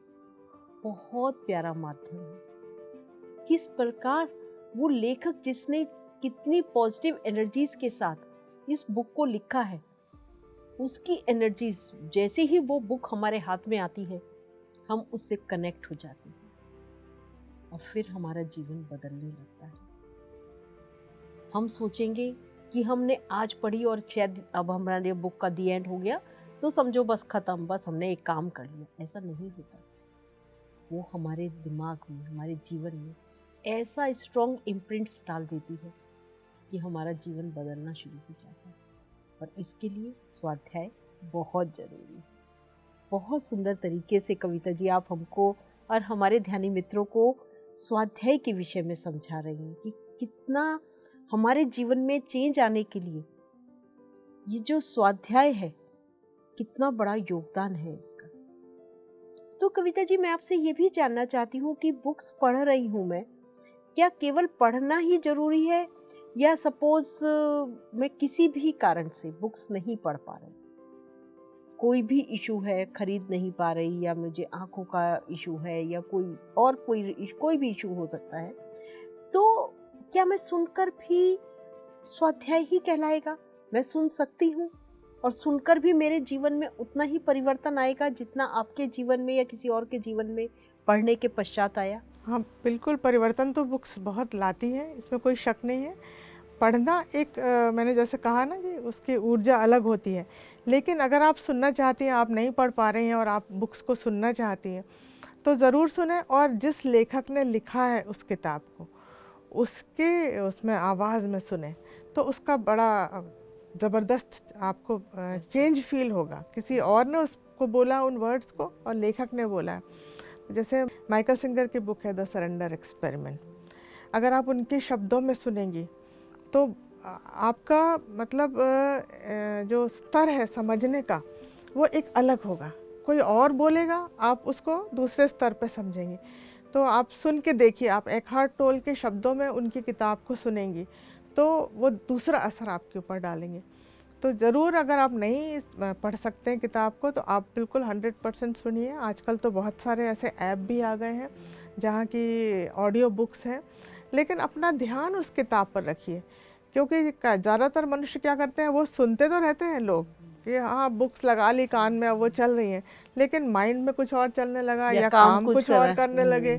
बहुत प्यारा माध्यम है। किस प्रकार वो लेखक जिसने कितनी पॉजिटिव एनर्जीज के साथ इस बुक को लिखा है, उसकी एनर्जीज, जैसे ही वो बुक हमारे हाथ में आती है हम उससे कनेक्ट हो जाते हैं और फिर हमारा जीवन बदलने लगता है। हम सोचेंगे कि हमने आज पढ़ी और शायद अब हमारे बुक का दी एंड हो गया तो समझो बस ख़त्म, बस हमने एक काम कर लिया। ऐसा नहीं होता। वो हमारे दिमाग में, हमारे जीवन में ऐसा स्ट्रॉन्ग इम्प्रिंट्स डाल देती है कि हमारा जीवन बदलना शुरू हो जाता है। और इसके लिए स्वाध्याय बहुत ज़रूरी है। बहुत सुंदर तरीके से कविता जी आप हमको और हमारे ध्यानी मित्रों को स्वाध्याय के विषय में समझा रही हैं कि कितना हमारे जीवन में चेंज आने के लिए ये जो स्वाध्याय है, कितना बड़ा योगदान है इसका। तो कविता जी, मैं आपसे ये भी जानना चाहती हूँ कि बुक्स पढ़ रही हूँ मैं, क्या केवल पढ़ना ही जरूरी है, या सपोज मैं किसी भी कारण से बुक्स नहीं पढ़ पा रही, कोई भी इशू है, खरीद नहीं पा रही, या मुझे आंखों का इशू है, या कोई भी इशू हो सकता है, तो क्या मैं सुनकर भी स्वाध्याय ही कहलाएगा? मैं सुन सकती हूँ और सुनकर भी मेरे जीवन में उतना ही परिवर्तन आएगा जितना आपके जीवन में या किसी और के जीवन में पढ़ने के पश्चात आया? हाँ बिल्कुल, परिवर्तन तो बुक्स बहुत लाती हैं, इसमें कोई शक नहीं है। पढ़ना एक मैंने जैसे कहा ना कि उसकी ऊर्जा अलग होती है, लेकिन अगर आप सुनना चाहती हैं, आप नहीं पढ़ पा रही हैं और आप बुक्स को सुनना चाहती हैं, तो ज़रूर सुने। और जिस लेखक ने लिखा है उस किताब को, उसमें आवाज़ में सुने, तो उसका बड़ा ज़बरदस्त आपको चेंज फील होगा। किसी और ने उसको बोला उन वर्ड्स को और लेखक ने बोला है। जैसे माइकल सिंगर की बुक है द सरेंडर एक्सपेरिमेंट, अगर आप उनके शब्दों में सुनेंगी तो आपका मतलब जो स्तर है समझने का वो एक अलग होगा। कोई और बोलेगा, आप उसको दूसरे स्तर पे समझेंगे। तो आप सुन के देखिए, आप एकहार्ट टोल के शब्दों में उनकी किताब को सुनेंगी तो वो दूसरा असर आपके ऊपर डालेंगे। तो ज़रूर, अगर आप नहीं पढ़ सकते हैं किताब को, तो आप बिल्कुल 100% सुनिए। आजकल तो बहुत सारे ऐसे ऐप भी आ गए हैं जहाँ की ऑडियो बुक्स हैं, लेकिन अपना ध्यान उस किताब पर रखिए, क्योंकि ज़्यादातर मनुष्य क्या करते हैं, वो सुनते तो रहते हैं लोग कि हाँ बुक्स लगा ली कान में, अब वो चल रही हैं, लेकिन माइंड में कुछ और चलने लगा या काम कुछ और करने लगे,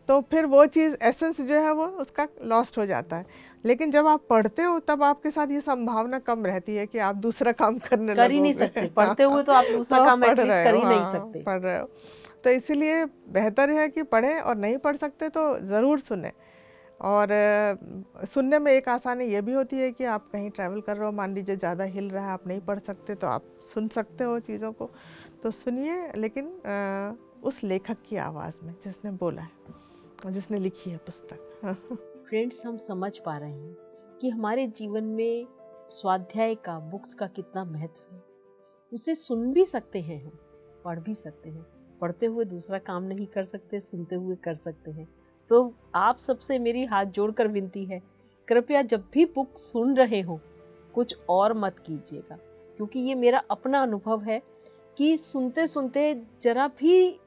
तो फिर वो चीज़ एसेंस जो है वो उसका लॉस्ट हो जाता है। लेकिन जब आप पढ़ते हो तब आपके साथ ये संभावना कम रहती है कि आप दूसरा काम करने कर ही नहीं सकते। पढ़ते हुए तो आप दूसरा काम एटलीस्ट कर ही नहीं सकते। पढ़ रहे हो तो इसीलिए बेहतर है कि पढ़ें, और नहीं पढ़ सकते तो ज़रूर सुनें। और सुनने में एक आसानी ये भी होती है कि आप कहीं ट्रैवल कर रहे हो, मान लीजिए ज़्यादा हिल रहा है, आप नहीं पढ़ सकते, तो आप सुन सकते हो चीज़ों को। तो सुनिए, लेकिन उस लेखक की आवाज़ में जिसने बोला है और जिसने लिखी है पुस्तक। फ्रेंड्स, हम समझ पा रहे हैं कि हमारे जीवन में स्वाध्याय का, बुक्स का कितना महत्व है। उसे सुन भी सकते हैं, हम पढ़ भी सकते हैं। पढ़ते हुए दूसरा काम नहीं कर सकते, सुनते हुए कर सकते हैं। तो आप सबसे मेरी हाथ जोड़कर विनती है, कृपया जब भी बुक सुन रहे हो कुछ और मत कीजिएगा, क्योंकि ये मेरा अपना अनुभव है कि सुनते सुनते जरा भी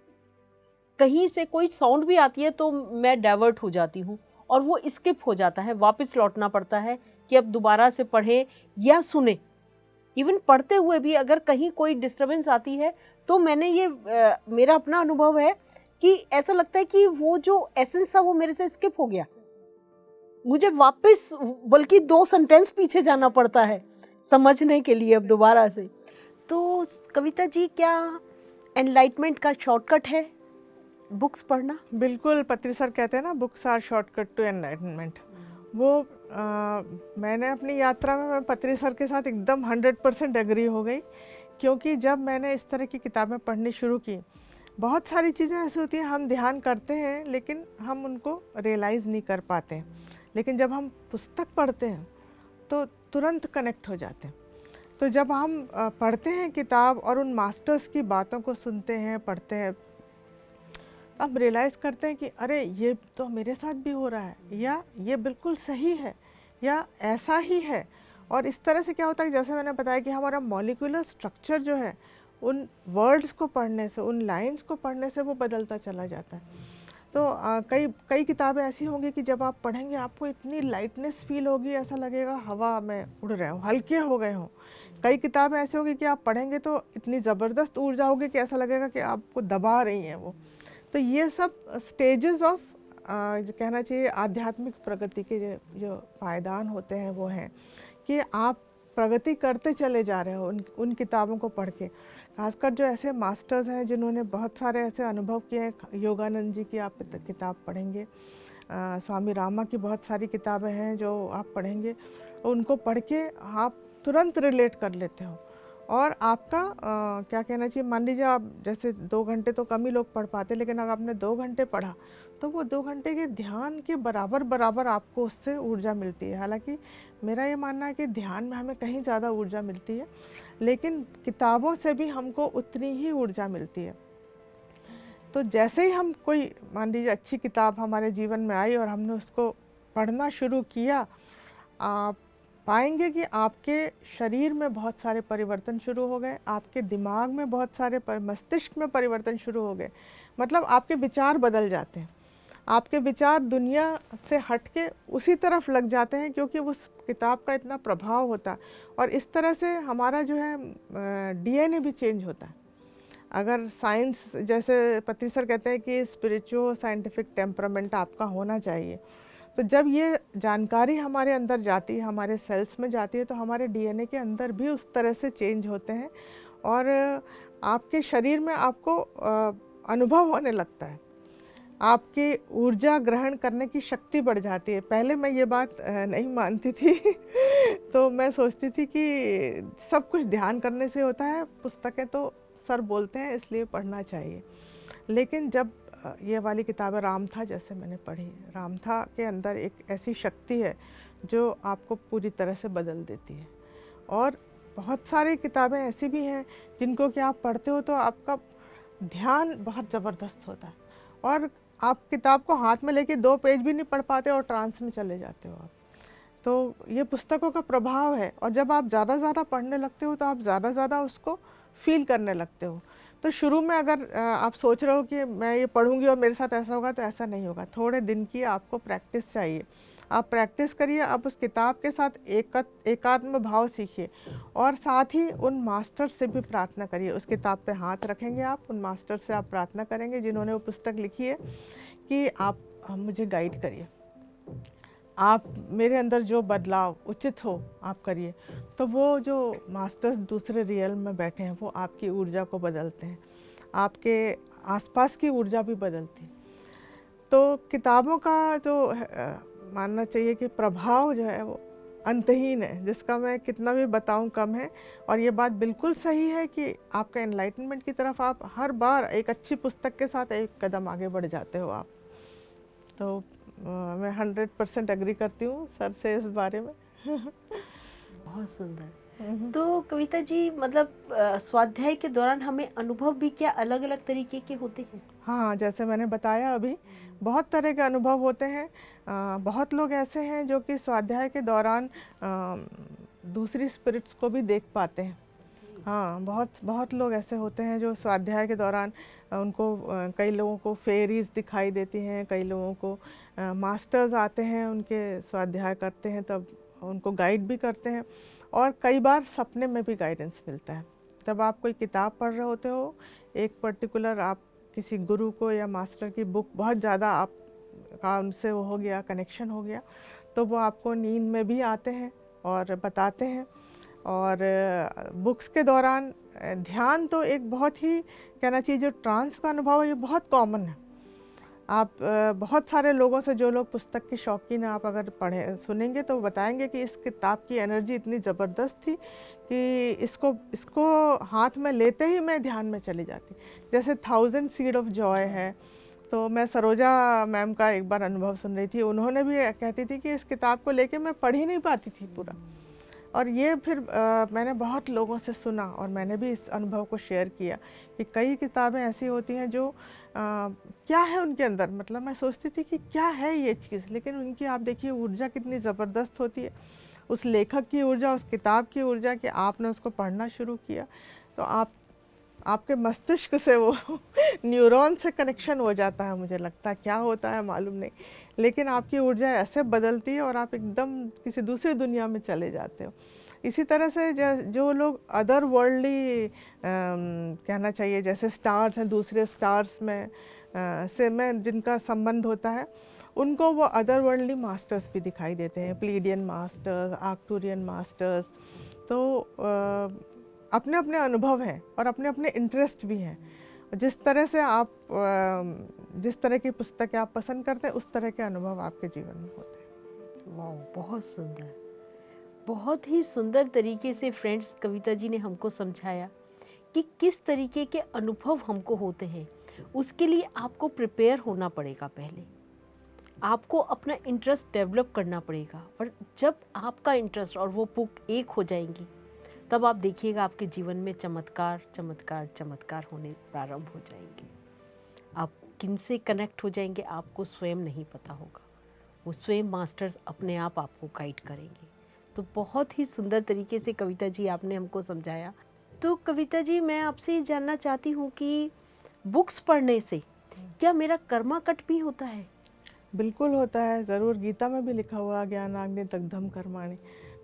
कहीं से कोई साउंड भी आती है तो मैं डाइवर्ट हो जाती हूँ और वो स्किप हो जाता है, वापस लौटना पड़ता है कि अब दोबारा से पढ़े या सुने। इवन पढ़ते हुए भी अगर कहीं कोई डिस्टरबेंस आती है तो मैंने ये मेरा अपना अनुभव है कि ऐसा लगता है कि वो जो एसेंस था वो मेरे से स्किप हो गया, मुझे वापस बल्कि 2 सेंटेंस पीछे जाना पड़ता है समझने के लिए अब दोबारा से। तो कविता जी, क्या एनलाइटमेंट का शॉर्टकट है बुक्स पढ़ना? बिल्कुल, पत्री सर कहते हैं ना, books are shortcut to enlightenment. वो मैंने अपनी यात्रा में मैं पत्री सर के साथ एकदम 100% एग्री हो गई, क्योंकि जब मैंने इस तरह की किताबें पढ़नी शुरू की, बहुत सारी चीज़ें ऐसी होती हैं हम ध्यान करते हैं लेकिन हम उनको रियलाइज़ नहीं कर पाते हैं, लेकिन जब हम पुस्तक पढ़ते हैं तो तुरंत कनेक्ट हो जाते हैं। तो जब हम पढ़ते हैं किताब और उन मास्टर्स की बातों को सुनते हैं, पढ़ते हैं, अब रियलाइज़ करते हैं कि अरे ये तो मेरे साथ भी हो रहा है, या ये बिल्कुल सही है, या ऐसा ही है। और इस तरह से क्या होता है कि जैसे मैंने बताया कि हमारा मॉलिक्यूलर स्ट्रक्चर जो है उन वर्ड्स को पढ़ने से, उन लाइंस को पढ़ने से वो बदलता चला जाता है। तो कई किताबें ऐसी होंगी कि जब आप पढ़ेंगे आपको इतनी लाइटनेस फील होगी, ऐसा लगेगा हवा में उड़ रहे हो, हल्के हो गए हों। कई किताबें ऐसी होगी कि आप पढ़ेंगे तो इतनी ज़बरदस्त ऊर्जा होगी कि ऐसा लगेगा कि आपको दबा रही हैं वो। तो ये सब स्टेजेस ऑफ जो कहना चाहिए आध्यात्मिक प्रगति के जो पायदान होते हैं वो हैं कि आप प्रगति करते चले जा रहे हो उन किताबों को पढ़ के। खासकर जो ऐसे मास्टर्स हैं जिन्होंने बहुत सारे ऐसे अनुभव किए हैं, योगानंद जी की आप किताब पढ़ेंगे, स्वामी रामा की बहुत सारी किताबें हैं जो आप पढ़ेंगे, उनको पढ़ के आप तुरंत रिलेट कर लेते हो। और आपका क्या कहना चाहिए, मान लीजिए आप जैसे 2 घंटे तो कम ही लोग पढ़ पाते, लेकिन अगर आपने 2 घंटे पढ़ा तो वो 2 घंटे के ध्यान के बराबर आपको उससे ऊर्जा मिलती है। हालांकि मेरा ये मानना है कि ध्यान में हमें कहीं ज़्यादा ऊर्जा मिलती है, लेकिन किताबों से भी हमको उतनी ही ऊर्जा मिलती है। तो जैसे ही हम कोई, मान लीजिए अच्छी किताब हमारे जीवन में आई और हमने उसको पढ़ना शुरू किया, आप पाएंगे कि आपके शरीर में बहुत सारे परिवर्तन शुरू हो गए, आपके दिमाग में बहुत सारे मस्तिष्क में परिवर्तन शुरू हो गए। मतलब आपके विचार बदल जाते हैं, आपके विचार दुनिया से हट के उसी तरफ लग जाते हैं, क्योंकि उस किताब का इतना प्रभाव होता है। और इस तरह से हमारा जो है डीएनए भी चेंज होता है। अगर साइंस, जैसे पत्री सर कहते हैं कि स्पिरिचुअल साइंटिफिक टेम्परामेंट आपका होना चाहिए, तो जब ये जानकारी हमारे अंदर जाती है, हमारे सेल्स में जाती है, तो हमारे डीएनए के अंदर भी उस तरह से चेंज होते हैं और आपके शरीर में आपको अनुभव होने लगता है, आपकी ऊर्जा ग्रहण करने की शक्ति बढ़ जाती है। पहले मैं ये बात नहीं मानती थी तो मैं सोचती थी कि सब कुछ ध्यान करने से होता है, पुस्तकें तो सर बोलते हैं इसलिए पढ़ना चाहिए। लेकिन जब ये वाली किताब रामथा जैसे मैंने पढ़ी, रामथा के अंदर एक ऐसी शक्ति है जो आपको पूरी तरह से बदल देती है। और बहुत सारी किताबें ऐसी भी हैं जिनको कि आप पढ़ते हो तो आपका ध्यान बहुत ज़बरदस्त होता है और आप किताब को हाथ में लेके 2 पेज भी नहीं पढ़ पाते और ट्रांस में चले जाते हो आप। तो ये पुस्तकों का प्रभाव है, और जब आप ज़्यादा पढ़ने लगते हो तो आप ज़्यादा उसको फील करने लगते हो। तो शुरू में अगर आप सोच रहे हो कि मैं ये पढ़ूंगी और मेरे साथ ऐसा होगा, तो ऐसा नहीं होगा। थोड़े दिन की आपको प्रैक्टिस चाहिए, आप प्रैक्टिस करिए, आप उस किताब के साथ एकात्म भाव सीखिए और साथ ही उन मास्टर से भी प्रार्थना करिए। उस किताब पे हाथ रखेंगे आप, उन मास्टर से आप प्रार्थना करेंगे जिन्होंने वो पुस्तक लिखी है कि आप मुझे गाइड करिए, आप मेरे अंदर जो बदलाव उचित हो आप करिए। तो वो जो मास्टर्स दूसरे रियल में बैठे हैं वो आपकी ऊर्जा को बदलते हैं, आपके आसपास की ऊर्जा भी बदलती। तो किताबों का जो मानना चाहिए कि प्रभाव जो है वो अंतहीन है, जिसका मैं कितना भी बताऊं कम है। और ये बात बिल्कुल सही है कि आपका एनलाइटनमेंट की तरफ आप हर बार एक अच्छी पुस्तक के साथ एक कदम आगे बढ़ जाते हो आप। तो मैं 100% एग्री करती हूँ सर से इस बारे में। बहुत सुंदर। तो कविता जी, मतलब स्वाध्याय के दौरान हमें अनुभव भी क्या अलग अलग तरीके के होते हैं? हाँ, जैसे मैंने बताया अभी, बहुत तरह के अनुभव होते हैं। बहुत लोग ऐसे हैं जो कि स्वाध्याय के दौरान दूसरी स्पिरिट्स को भी देख पाते हैं। हाँ, बहुत बहुत लोग ऐसे होते हैं जो स्वाध्याय के दौरान उनको कई लोगों को फेरीज दिखाई देती हैं, कई लोगों को मास्टर्स आते हैं, उनके स्वाध्याय करते हैं तब उनको गाइड भी करते हैं। और कई बार सपने में भी गाइडेंस मिलता है। जब आप कोई किताब पढ़ रहे होते हो, एक पर्टिकुलर आप किसी गुरु को या मास्टर की बुक बहुत ज़्यादा आप का उनसे वो हो गया, कनेक्शन हो गया, तो वो आपको नींद में भी आते हैं और बताते हैं। और बुक्स के दौरान ध्यान तो एक बहुत ही कहना चाहिए, जो ट्रांस का अनुभव है ये बहुत कॉमन है। आप बहुत सारे लोगों से, जो लोग पुस्तक के शौकीन हैं, आप अगर पढ़े सुनेंगे तो बताएंगे कि इस किताब की एनर्जी इतनी ज़बरदस्त थी कि इसको हाथ में लेते ही मैं ध्यान में चली जाती। जैसे 1000 सीड ऑफ जॉय है, तो मैं सरोजा मैम का एक बार अनुभव सुन रही थी। उन्होंने भी कहती थी कि इस किताब को लेके मैं पढ़ ही नहीं पाती थी पूरा। और ये फिर मैंने बहुत लोगों से सुना और मैंने भी इस अनुभव को शेयर किया कि कई किताबें ऐसी होती हैं जो क्या है उनके अंदर, मतलब मैं सोचती थी कि क्या है ये चीज़, लेकिन उनकी आप देखिए ऊर्जा कितनी ज़बरदस्त होती है, उस लेखक की ऊर्जा, उस किताब की ऊर्जा, कि आपने उसको पढ़ना शुरू किया तो आपके मस्तिष्क से वो न्यूरॉन से कनेक्शन हो जाता है। मुझे लगता है क्या होता है मालूम नहीं, लेकिन आपकी ऊर्जा ऐसे बदलती है और आप एकदम किसी दूसरी दुनिया में चले जाते हो। इसी तरह से जो लोग अदर वर्ल्डली कहना चाहिए, जैसे स्टार्स हैं, दूसरे स्टार्स में से में जिनका संबंध होता है, उनको वो अदर वर्ल्डली मास्टर्स भी दिखाई देते हैं, प्लीडियन मास्टर्स, आर्क्टूरियन मास्टर्स। तो अपने अपने अनुभव हैं और अपने अपने इंटरेस्ट भी हैं। जिस तरह से आप जिस तरह की पुस्तकें आप पसंद करते हैं, उस तरह के अनुभव आपके जीवन में होते हैं। वाह, बहुत सुंदर। बहुत ही सुंदर तरीके से फ्रेंड्स कविता जी ने हमको समझाया कि किस तरीके के अनुभव हमको होते हैं। उसके लिए आपको प्रिपेयर होना पड़ेगा, पहले आपको अपना इंटरेस्ट डेवलप करना पड़ेगा। और जब आपका इंटरेस्ट और वो बुक एक हो जाएंगी, तब आप देखिएगा आपके जीवन में चमत्कार चमत्कार चमत्कार होने प्रारंभ हो जाएंगे। आप किन से कनेक्ट हो जाएंगे आपको स्वयं नहीं पता होगा, वो स्वयं मास्टर्स अपने आप आपको गाइड करेंगे। तो बहुत ही सुंदर तरीके से कविता जी आपने हमको समझाया। तो कविता जी, मैं आपसे ये जानना चाहती हूँ कि बुक्स पढ़ने से क्या मेरा कर्मा कट भी होता है? बिल्कुल होता है, ज़रूर। गीता में भी लिखा हुआ ज्ञानाग्नि दग्धम कर्माणि।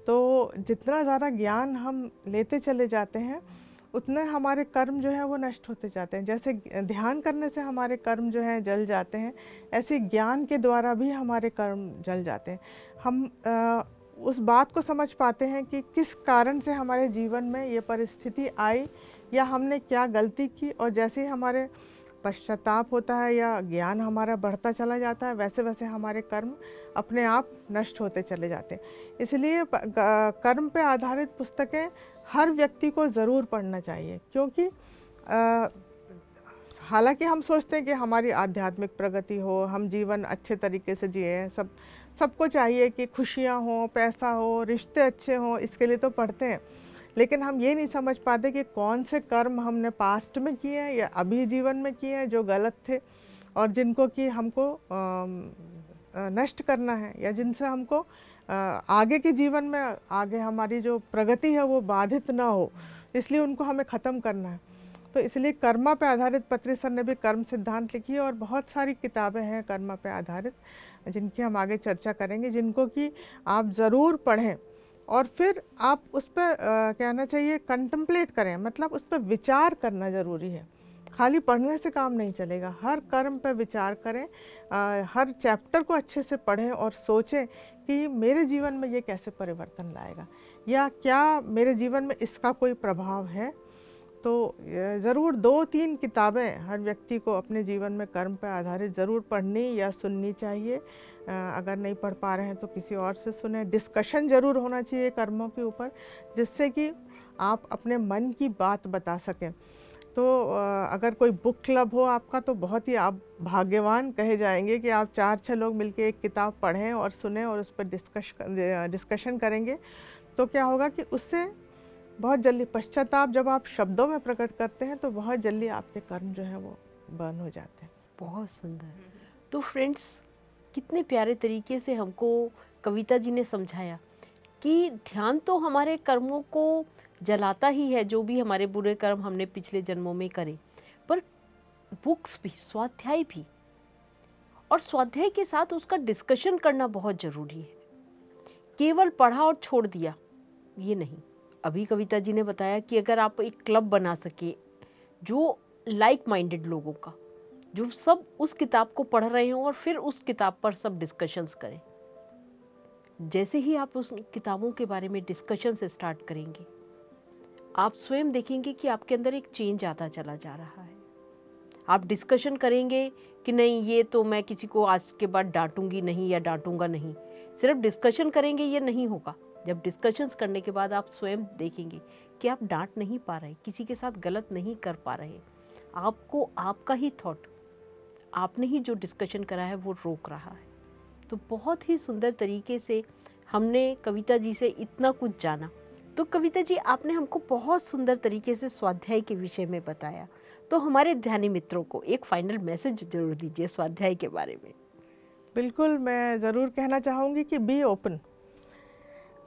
तो जितना ज़्यादा ज्ञान हम लेते चले जाते हैं, उतने हमारे कर्म जो है वो नष्ट होते जाते हैं। जैसे ध्यान करने से हमारे कर्म जो हैं जल जाते हैं, ऐसे ज्ञान के द्वारा भी हमारे कर्म जल जाते हैं। हम उस बात को समझ पाते हैं कि किस कारण से हमारे जीवन में ये परिस्थिति आई या हमने क्या गलती की, और जैसे ही हमारे पश्चाताप होता है या ज्ञान हमारा बढ़ता चला जाता है, वैसे वैसे हमारे कर्म अपने आप नष्ट होते चले जाते हैं। इसलिए कर्म पे आधारित पुस्तकें हर व्यक्ति को ज़रूर पढ़ना चाहिए, क्योंकि हालांकि हम सोचते हैं कि हमारी आध्यात्मिक प्रगति हो, हम जीवन अच्छे तरीके से जिए, सबको चाहिए कि खुशियाँ हों, पैसा हो, रिश्ते अच्छे हों, इसके लिए तो पढ़ते हैं। लेकिन हम ये नहीं समझ पाते कि कौन से कर्म हमने पास्ट में किए हैं या अभी जीवन में किए हैं जो गलत थे, और जिनको कि हमको नष्ट करना है, या जिनसे हमको आगे के जीवन में आगे हमारी जो प्रगति है वो बाधित ना हो, इसलिए उनको हमें ख़त्म करना है। तो इसलिए कर्मा पे आधारित पत्री सर ने भी कर्म सिद्धांत लिखी है, और बहुत सारी किताबें हैं कर्मा पे आधारित जिनकी हम आगे चर्चा करेंगे, जिनको कि आप ज़रूर पढ़ें और फिर आप उस पर कहना चाहिए कंटेम्पलेट करें, मतलब उस पर विचार करना ज़रूरी है। खाली पढ़ने से काम नहीं चलेगा, हर कर्म पर विचार करें, हर चैप्टर को अच्छे से पढ़ें और सोचें कि मेरे जीवन में ये कैसे परिवर्तन लाएगा, या क्या मेरे जीवन में इसका कोई प्रभाव है। तो ज़रूर 2-3 किताबें हर व्यक्ति को अपने जीवन में कर्म पर आधारित ज़रूर पढ़नी या सुननी चाहिए। अगर नहीं पढ़ पा रहे हैं तो किसी और से सुने। डिस्कशन ज़रूर होना चाहिए कर्मों के ऊपर, जिससे कि आप अपने मन की बात बता सकें। तो अगर कोई बुक क्लब हो आपका तो बहुत ही आप भाग्यवान कहे जाएंगे कि आप 4-6 लोग मिलके एक किताब पढ़ें और सुने और उस पर डिस्कशन करेंगे। तो क्या होगा कि उससे बहुत जल्दी पश्चाताप जब आप शब्दों में प्रकट करते हैं तो बहुत जल्दी आपके कर्म जो हैं वो बर्न हो जाते हैं। बहुत सुंदर। तो फ्रेंड्स, कितने प्यारे तरीके से हमको कविता जी ने समझाया कि ध्यान तो हमारे कर्मों को जलाता ही है, जो भी हमारे बुरे कर्म हमने पिछले जन्मों में करे, पर बुक्स भी, स्वाध्याय भी, और स्वाध्याय के साथ उसका डिस्कशन करना बहुत ज़रूरी है। केवल पढ़ा और छोड़ दिया ये नहीं। अभी कविता जी ने बताया कि अगर आप एक क्लब बना सके जो लाइक माइंडेड लोगों का, जो सब उस किताब को पढ़ रहे हों और फिर उस किताब पर सब डिस्कशंस करें। जैसे ही आप उस किताबों के बारे में डिस्कशन से स्टार्ट करेंगे, आप स्वयं देखेंगे कि आपके अंदर एक चेंज आता चला जा रहा है। आप डिस्कशन करेंगे कि नहीं, ये तो मैं किसी को आज के बाद डांटूंगी नहीं या डांटूंगा नहीं। सिर्फ डिस्कशन करेंगे ये नहीं होगा। जब डिस्कशंस करने के बाद आप स्वयं देखेंगे कि आप डांट नहीं पा रहे, किसी के साथ गलत नहीं कर पा रहे, आपको आपका ही थॉट, आपने ही जो डिस्कशन करा है वो रोक रहा है। तो बहुत ही सुंदर तरीके से हमने कविता जी से इतना कुछ जाना। तो कविता जी, आपने हमको बहुत सुंदर तरीके से स्वाध्याय के विषय में बताया। तो हमारे ध्यानी मित्रों को एक फाइनल मैसेज जरूर दीजिए स्वाध्याय के बारे में। बिल्कुल, मैं ज़रूर कहना चाहूँगी कि बी ओपन।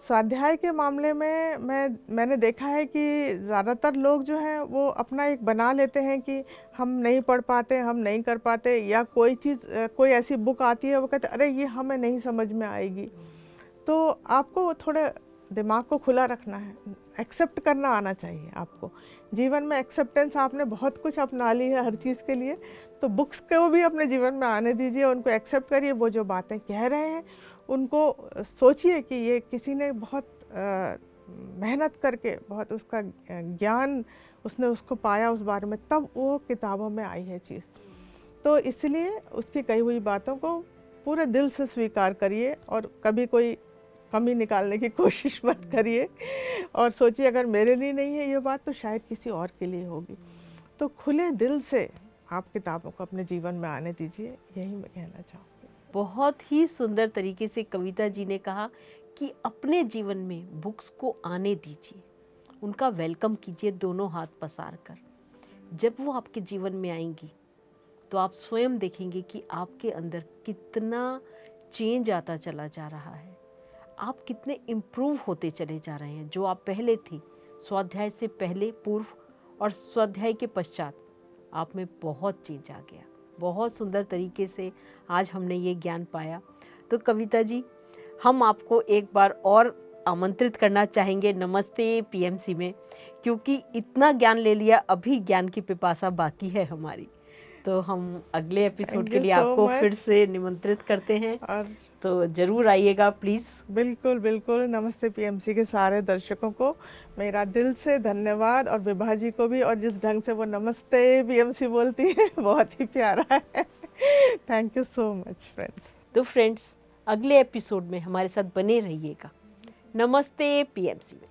स्वाध्याय के मामले में मैंने देखा है कि ज़्यादातर लोग जो हैं वो अपना एक बना लेते हैं कि हम नहीं पढ़ पाते, हम नहीं कर पाते, या कोई चीज़ कोई ऐसी बुक आती है वो कहते अरे ये हमें नहीं समझ में आएगी। तो आपको थोड़ा दिमाग को खुला रखना है, एक्सेप्ट करना आना चाहिए आपको। जीवन में एक्सेप्टेंस आपने बहुत कुछ अपना ली है हर चीज़ के लिए, तो बुक्स को भी अपने जीवन में आने दीजिए, उनको एक्सेप्ट करिए। वो जो बातें कह रहे हैं उनको सोचिए कि ये किसी ने बहुत मेहनत करके बहुत उसका ज्ञान उसने उसको पाया उस बारे में, तब वो किताबों में आई है चीज़। तो इसलिए उसकी कही हुई बातों को पूरे दिल से स्वीकार करिए और कभी कोई कमी निकालने की कोशिश मत करिए, और सोचिए अगर मेरे लिए नहीं है ये बात तो शायद किसी और के लिए होगी। तो खुले दिल से आप किताबों को अपने जीवन में आने दीजिए, यही मैं कहना चाहूँगी। बहुत ही सुंदर तरीके से कविता जी ने कहा कि अपने जीवन में बुक्स को आने दीजिए, उनका वेलकम कीजिए दोनों हाथ पसार कर। जब वो आपके जीवन में आएंगी तो आप स्वयं देखेंगे कि आपके अंदर कितना चेंज आता चला जा रहा है, आप कितने इम्प्रूव होते चले जा रहे हैं। जो आप पहले थे, स्वाध्याय से पहले, पूर्व और स्वाध्याय के पश्चात, आप में बहुत चेंज आ गया। बहुत सुंदर तरीके से आज हमने ये ज्ञान पाया। तो कविता जी, हम आपको एक बार और आमंत्रित करना चाहेंगे नमस्ते पीएमसी में, क्योंकि इतना ज्ञान ले लिया, अभी ज्ञान की पिपासा बाकी है हमारी। तो हम अगले एपिसोड के लिए आपको फिर से निमंत्रित करते हैं, और तो ज़रूर आइएगा प्लीज़। बिल्कुल बिल्कुल। नमस्ते पीएमसी के सारे दर्शकों को मेरा दिल से धन्यवाद, और विभा जी को भी, और जिस ढंग से वो नमस्ते पीएमसी बोलती है बहुत ही प्यारा है। Thank you so much friends. तो फ्रेंड्स, अगले एपिसोड में हमारे साथ बने रहिएगा। नमस्ते पीएमसी में।